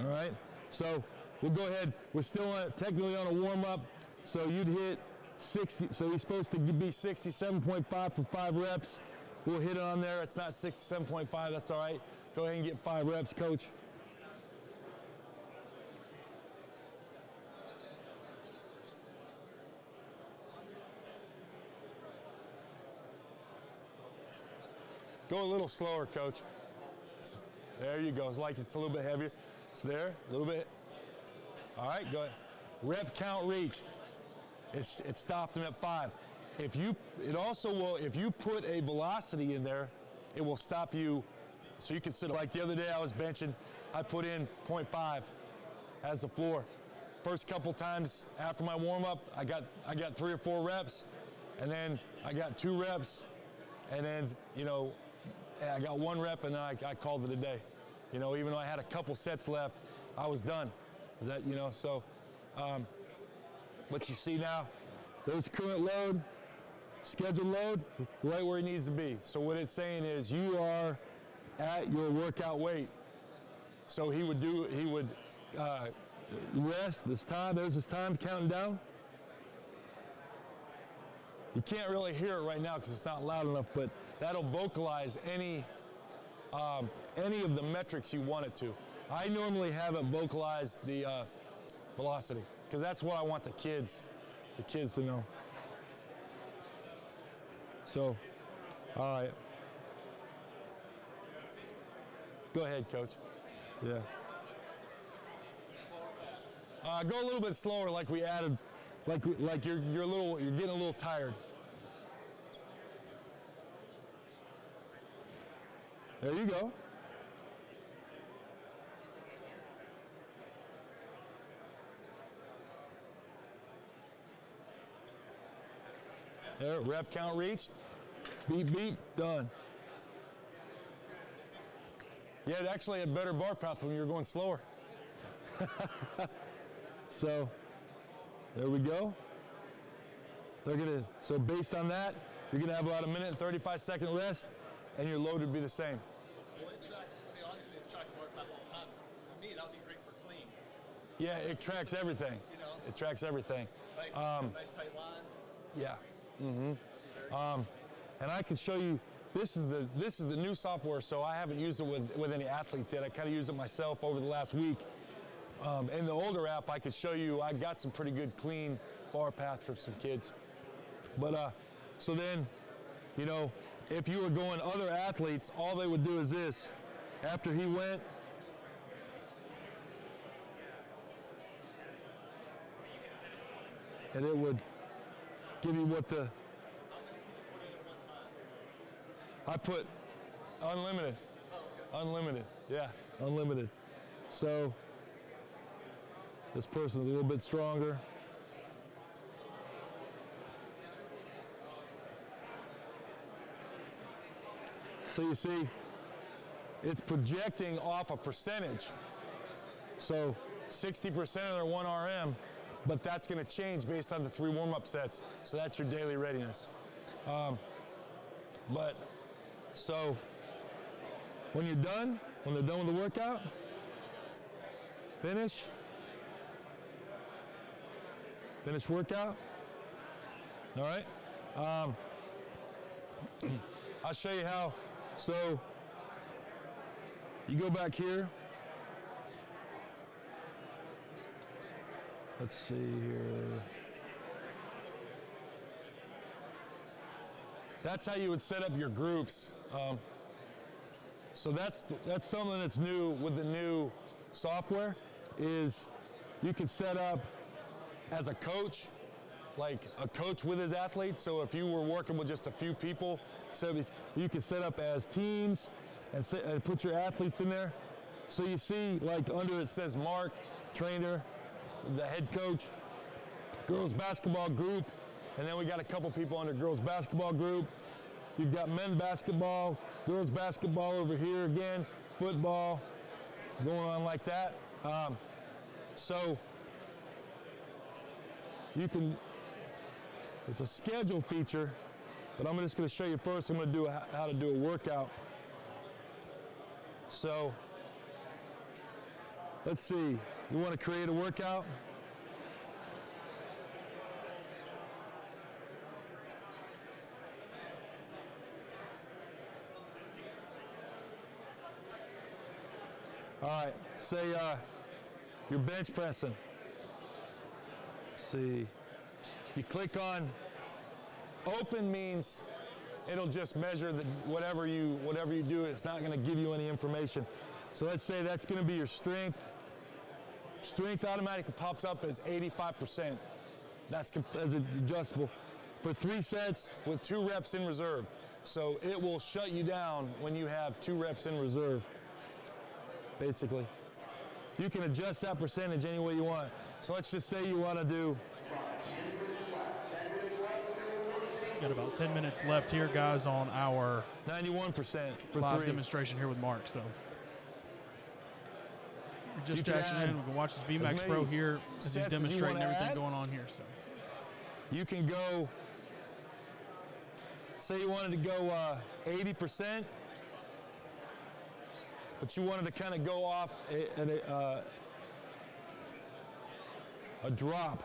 All right, so we'll go ahead. We're still technically on a warm-up, so you'd hit 60. So he's supposed to be 67.5 for 5 reps. We'll hit it on there. It's not 67.5. That's all right. Go ahead and get 5 reps, coach. Go a little slower, coach. There you go. It's like it's a little bit heavier. So there, a little bit. All right, go ahead. Rep count reached. It stopped him at 5. It also will, if you put a velocity in there, it will stop you. So you can sit, like the other day I was benching, I put in 0.5 as the floor. First couple times after my warm up, I got 3 or 4 reps, and then I got 2 reps, and then, you know, I got 1 rep, and then I called it a day. You know, even though I had a couple sets left, I was done. That, you know, so what you see now, there's current load, scheduled load, right where it needs to be. So what it's saying is you are at your workout weight. So he would rest this time. There's his time counting down. You can't really hear it right now because it's not loud enough, but that'll vocalize any of the metrics you want it to. I normally have it vocalize the velocity because that's what I want the kids to know. So, all right. Go ahead, coach. Yeah. Go a little bit slower, like we added, like you're getting a little tired. There you go. There, rep count reached. Beep, beep, done. Yeah, it actually had better bar path when you were going slower. So, there we go. So based on that, you're gonna have about a 1 minute and 35-second rest, and your load would be the same. Well, obviously it's tracking bar path all the time. To me, that would be great for clean. Yeah, it tracks everything. You know? It tracks everything. Nice tight line. Yeah. And I can show you. This is the new software, so I haven't used it with any athletes yet. I kind of used it myself over the last week. In the older app, I could show you. I got some pretty good clean bar path for some kids. But so then, you know, if you were going other athletes, all they would do is this. After he went, and it would give you what the. I put unlimited. Unlimited, yeah, unlimited. So this person's a little bit stronger. So you see, it's projecting off a percentage. So 60% of their 1 RM, but that's going to change based on the 3 warm-up sets. So that's your daily readiness. So when you're done, when they're done with the workout, finish workout. All right. I'll show you how. So you go back here. Let's see here. That's how you would set up your groups. So that's something that's new with the new software is you can set up as a coach, like a coach with his athletes. So if you were working with just a few people, so you can set up as teams and put your athletes in there. So you see, like under it says Mark, trainer, the head coach, girls basketball group, and then we got a couple people under girls basketball group. You've got men basketball, girls basketball over here again, football, going on like that. So you can, it's a schedule feature, but I'm just going to show you first. I'm going to do how to do a workout. So let's see, you want to create a workout? All right, say you're bench pressing. Let's see, you click on, open means it'll just measure whatever you do. It's not going to give you any information. So let's say that's going to be your strength. Strength automatically pops up as 85%. That's as adjustable for 3 sets with 2 reps in reserve. So it will shut you down when you have 2 reps in reserve, basically. You can adjust that percentage any way you want. So let's just say you want to do. Got about 10 minutes left here, guys, on our 91% for live 3. demonstration here with Mark. So you're just You can checking add in. We can watch this as VmaxPro many here as he's sets as you demonstrating wanna everything add. going on here. So You can go, say you wanted to go 80%, but you wanted to kind of go off a drop.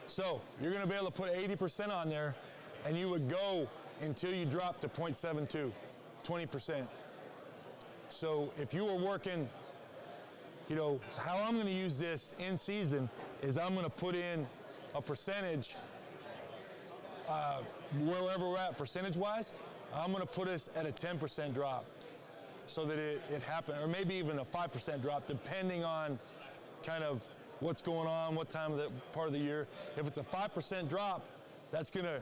So you're going to be able to put 80% on there, and you would go until you drop to 0.72, 20%. So if you were working, you know, how I'm going to use this in season is I'm going to put in a percentage, wherever we're at percentage-wise, I'm going to put us at a 10% drop so that it happened, or maybe even a 5% drop, depending on kind of what's going on, what time of the part of the year. If it's a 5% drop, that's gonna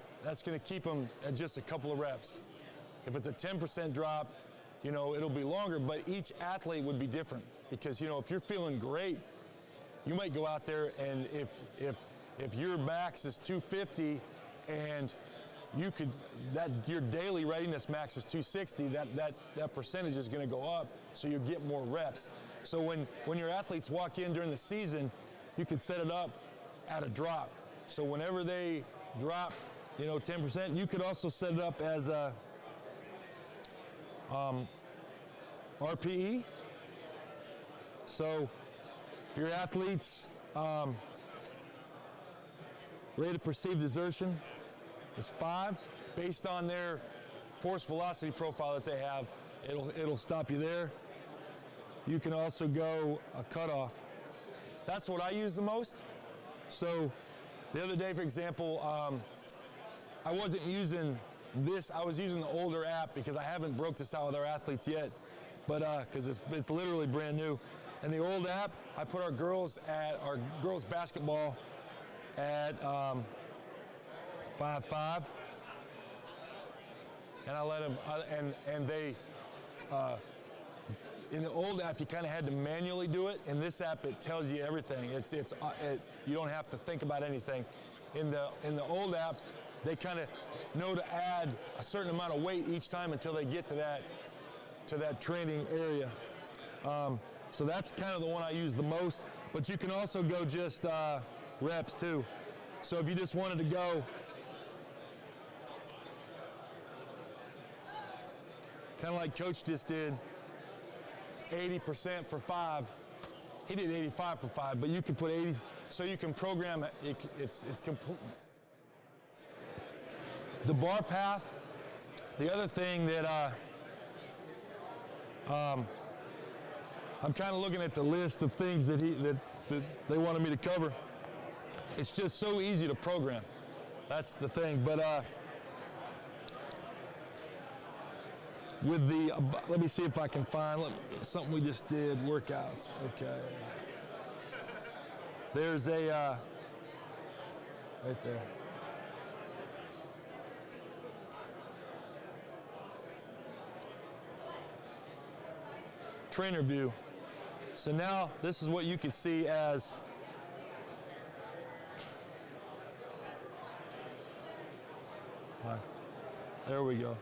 keep them at just a couple of reps. If it's a 10% drop, you know, it'll be longer, but each athlete would be different because, you know, if you're feeling great, you might go out there and if your max is 250 and your daily readiness max is 260, that percentage is going to go up, so you get more reps. So when your athletes walk in during the season, you can set it up at a drop. So whenever they drop, you know, 10%, you could also set it up as a RPE. So if your athletes rate of perceived exertion is 5, based on their force velocity profile that they have, it'll stop you there. You can also go a cutoff. That's what I use the most. So the other day, for example, I wasn't using this. I was using the older app because I haven't broke this out with our athletes yet, but because it's literally brand new. And the old app, I put our girls basketball at 5.5, and I let them. And they. In the old app, you kind of had to manually do it. In this app, it tells you everything. You don't have to think about anything. In the old app, they kind of know to add a certain amount of weight each time until they get to that training area. So that's kind of the one I use the most. But you can also go just reps too. So if you just wanted to go kind of like Coach just did, 80% for 5. He did 85 for 5, but you can put 80, so you can program it. It's complete. The bar path. The other thing that I'm kind of looking at the list of things that they wanted me to cover. It's just so easy to program. That's the thing. But with the, let me see if I can find something we just did, workouts. Okay. There's a, right there. Trainer view. So now this is what you can see as there we go.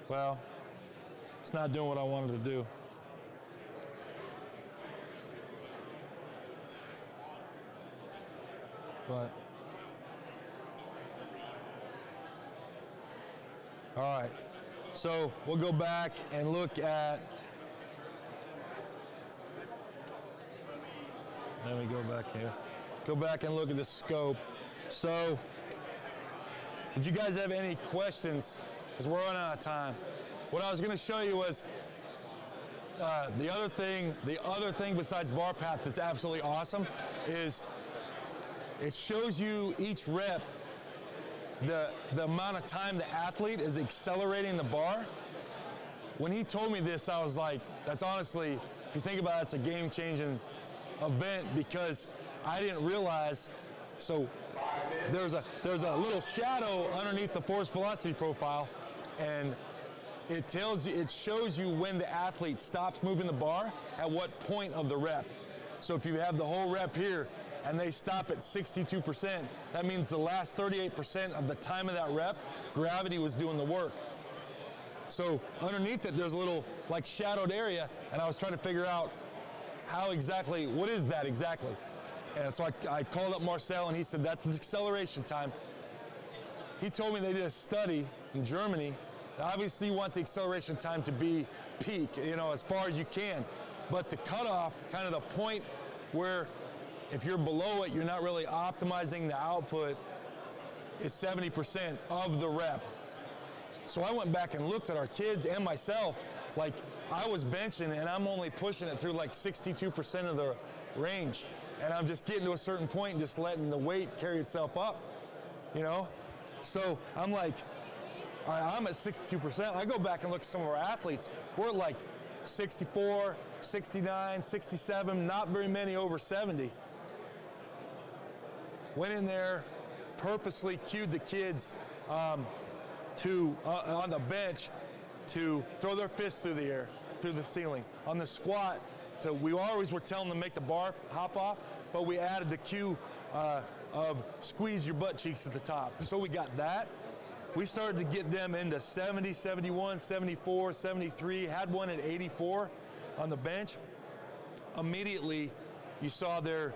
Well, it's not doing what I wanted to do. But, all right. So we'll go back and look at, let me go back here. Go back and look at the scope. So, did you guys have any questions? Because we're running out of time. What I was going to show you was The other thing besides bar path that's absolutely awesome is it shows you each rep the amount of time the athlete is accelerating the bar. When he told me this, I was like, that's honestly, if you think about it, it's a game-changing event because I didn't realize. So there's a little shadow underneath the force velocity profile, and it shows you when the athlete stops moving the bar at what point of the rep. So if you have the whole rep here and they stop at 62%, that means the last 38% of the time of that rep, gravity was doing the work. So underneath it, there's a little like shadowed area, and I was trying to figure out what is that exactly? And so I called up Marcel, and he said, that's the acceleration time. He told me they did a study in Germany. Obviously, you want the acceleration time to be peak, as far as you can. But the cutoff, kind of the point where if you're below it, you're not really optimizing the output, is 70% of the rep. So I went back and looked at our kids and myself. Like, I was benching, and I'm only pushing it through like 62% of the range. And I'm just getting to a certain point and just letting the weight carry itself up, So I'm like, all right, I'm at 62%. I go back and look at some of our athletes. We're at like 64, 69, 67, not very many over 70. Went in there, purposely cued the kids on the bench to throw their fists through the air, through the ceiling. On the squat, we always were telling them to make the bar hop off, but we added the cue of squeeze your butt cheeks at the top. So we got that. We started to get them into 70, 71, 74, 73, had one at 84 on the bench. Immediately, you saw their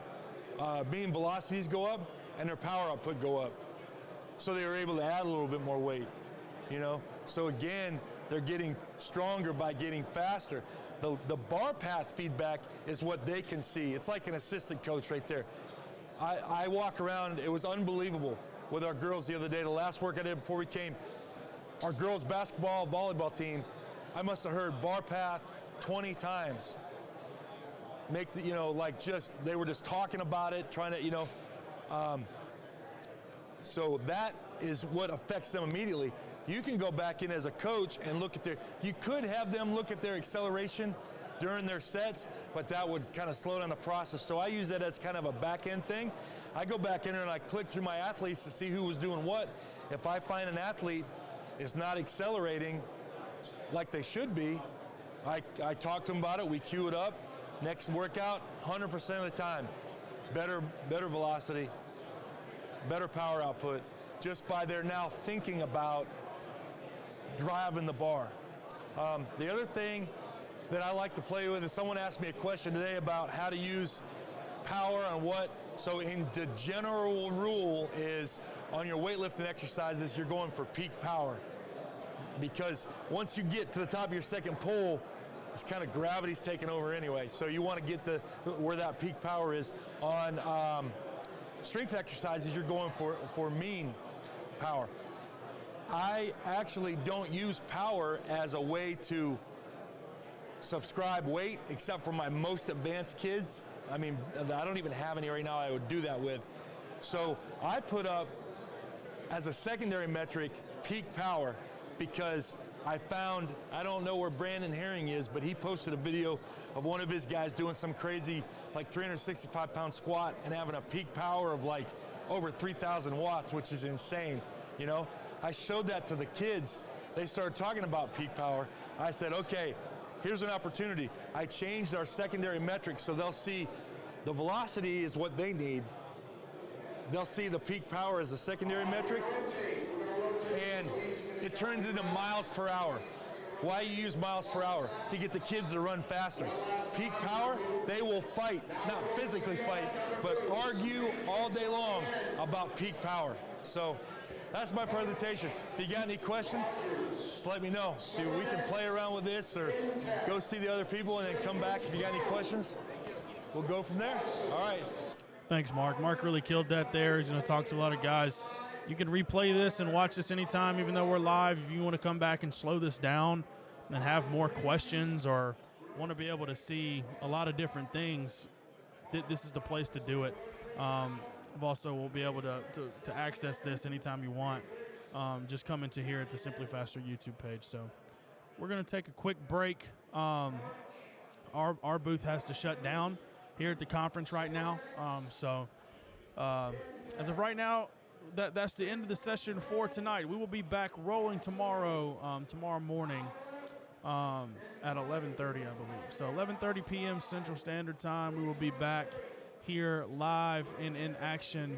beam velocities go up and their power output go up. So they were able to add a little bit more weight, So again, they're getting stronger by getting faster. The bar path feedback is what they can see. It's like an assistant coach right there. I walk around, it was unbelievable with our girls the other day. The last work I did before we came, our girls basketball, volleyball team, I must have heard bar path 20 times. They were just talking about it, trying to, so that is what affects them immediately. You can go back in as a coach and you could have them look at their acceleration during their sets, but that would kind of slow down the process. So I use that as kind of a back end thing. I go back in there and I click through my athletes to see who was doing what. If I find an athlete is not accelerating like they should be, I talk to them about it, we cue it up. Next workout, 100% of the time, better velocity, better power output, just by their now thinking about driving the bar. The other thing that I like to play with is someone asked me a question today about how to use power on what. So in the general rule is on your weightlifting exercises, you're going for peak power. Because once you get to the top of your second pull, it's kind of gravity's taking over anyway. So you want to get where that peak power is. On strength exercises, you're going for mean power. I actually don't use power as a way to subscribe weight, except for my most advanced kids. I mean, I don't even have any right now I would do that with. So I put up, as a secondary metric, peak power, because I found, I don't know where Brandon Herring is, but he posted a video of one of his guys doing some crazy, like 365-pound squat and having a peak power of like over 3,000 watts, which is insane, I showed that to the kids. They started talking about peak power. I said, okay, here's an opportunity. I changed our secondary metrics so they'll see the velocity is what they need. They'll see the peak power as a secondary metric, and it turns into miles per hour. Why you use miles per hour? To get the kids to run faster. Peak power, they will fight, not physically fight, but argue all day long about peak power. So that's my presentation. If you got any questions, just let me know. See, we can play around with this or go see the other people and then come back. If you got any questions, we'll go from there. All right. Thanks, Mark. Mark really killed that there. He's going to talk to a lot of guys. You can replay this and watch this anytime, even though we're live. If you want to come back and slow this down and have more questions or want to be able to see a lot of different things, this is the place to do it. Also, we'll be able to access this anytime you want. Just come into here at the Simplifaster YouTube page. So we're going to take a quick break. Our booth has to shut down here at the conference right now. As of right now, that's the end of the session for tonight. We will be back rolling tomorrow morning at 11:30, I believe. So 11:30 p.m. Central Standard Time. We will be back here live and in action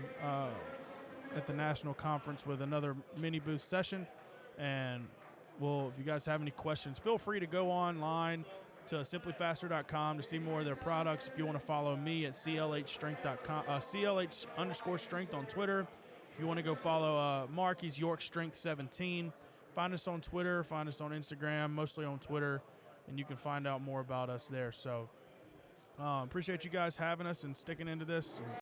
at the national conference with another mini booth session. And if you guys have any questions, feel free to go online to simplyfaster.com to see more of their products. If you want to follow me at CLHstrength.com, CLH_strength on Twitter. If you want to go follow Mark, he's York Strength 17. Find us on Twitter, find us on Instagram, mostly on Twitter, and you can find out more about us there. So appreciate you guys having us and sticking into this.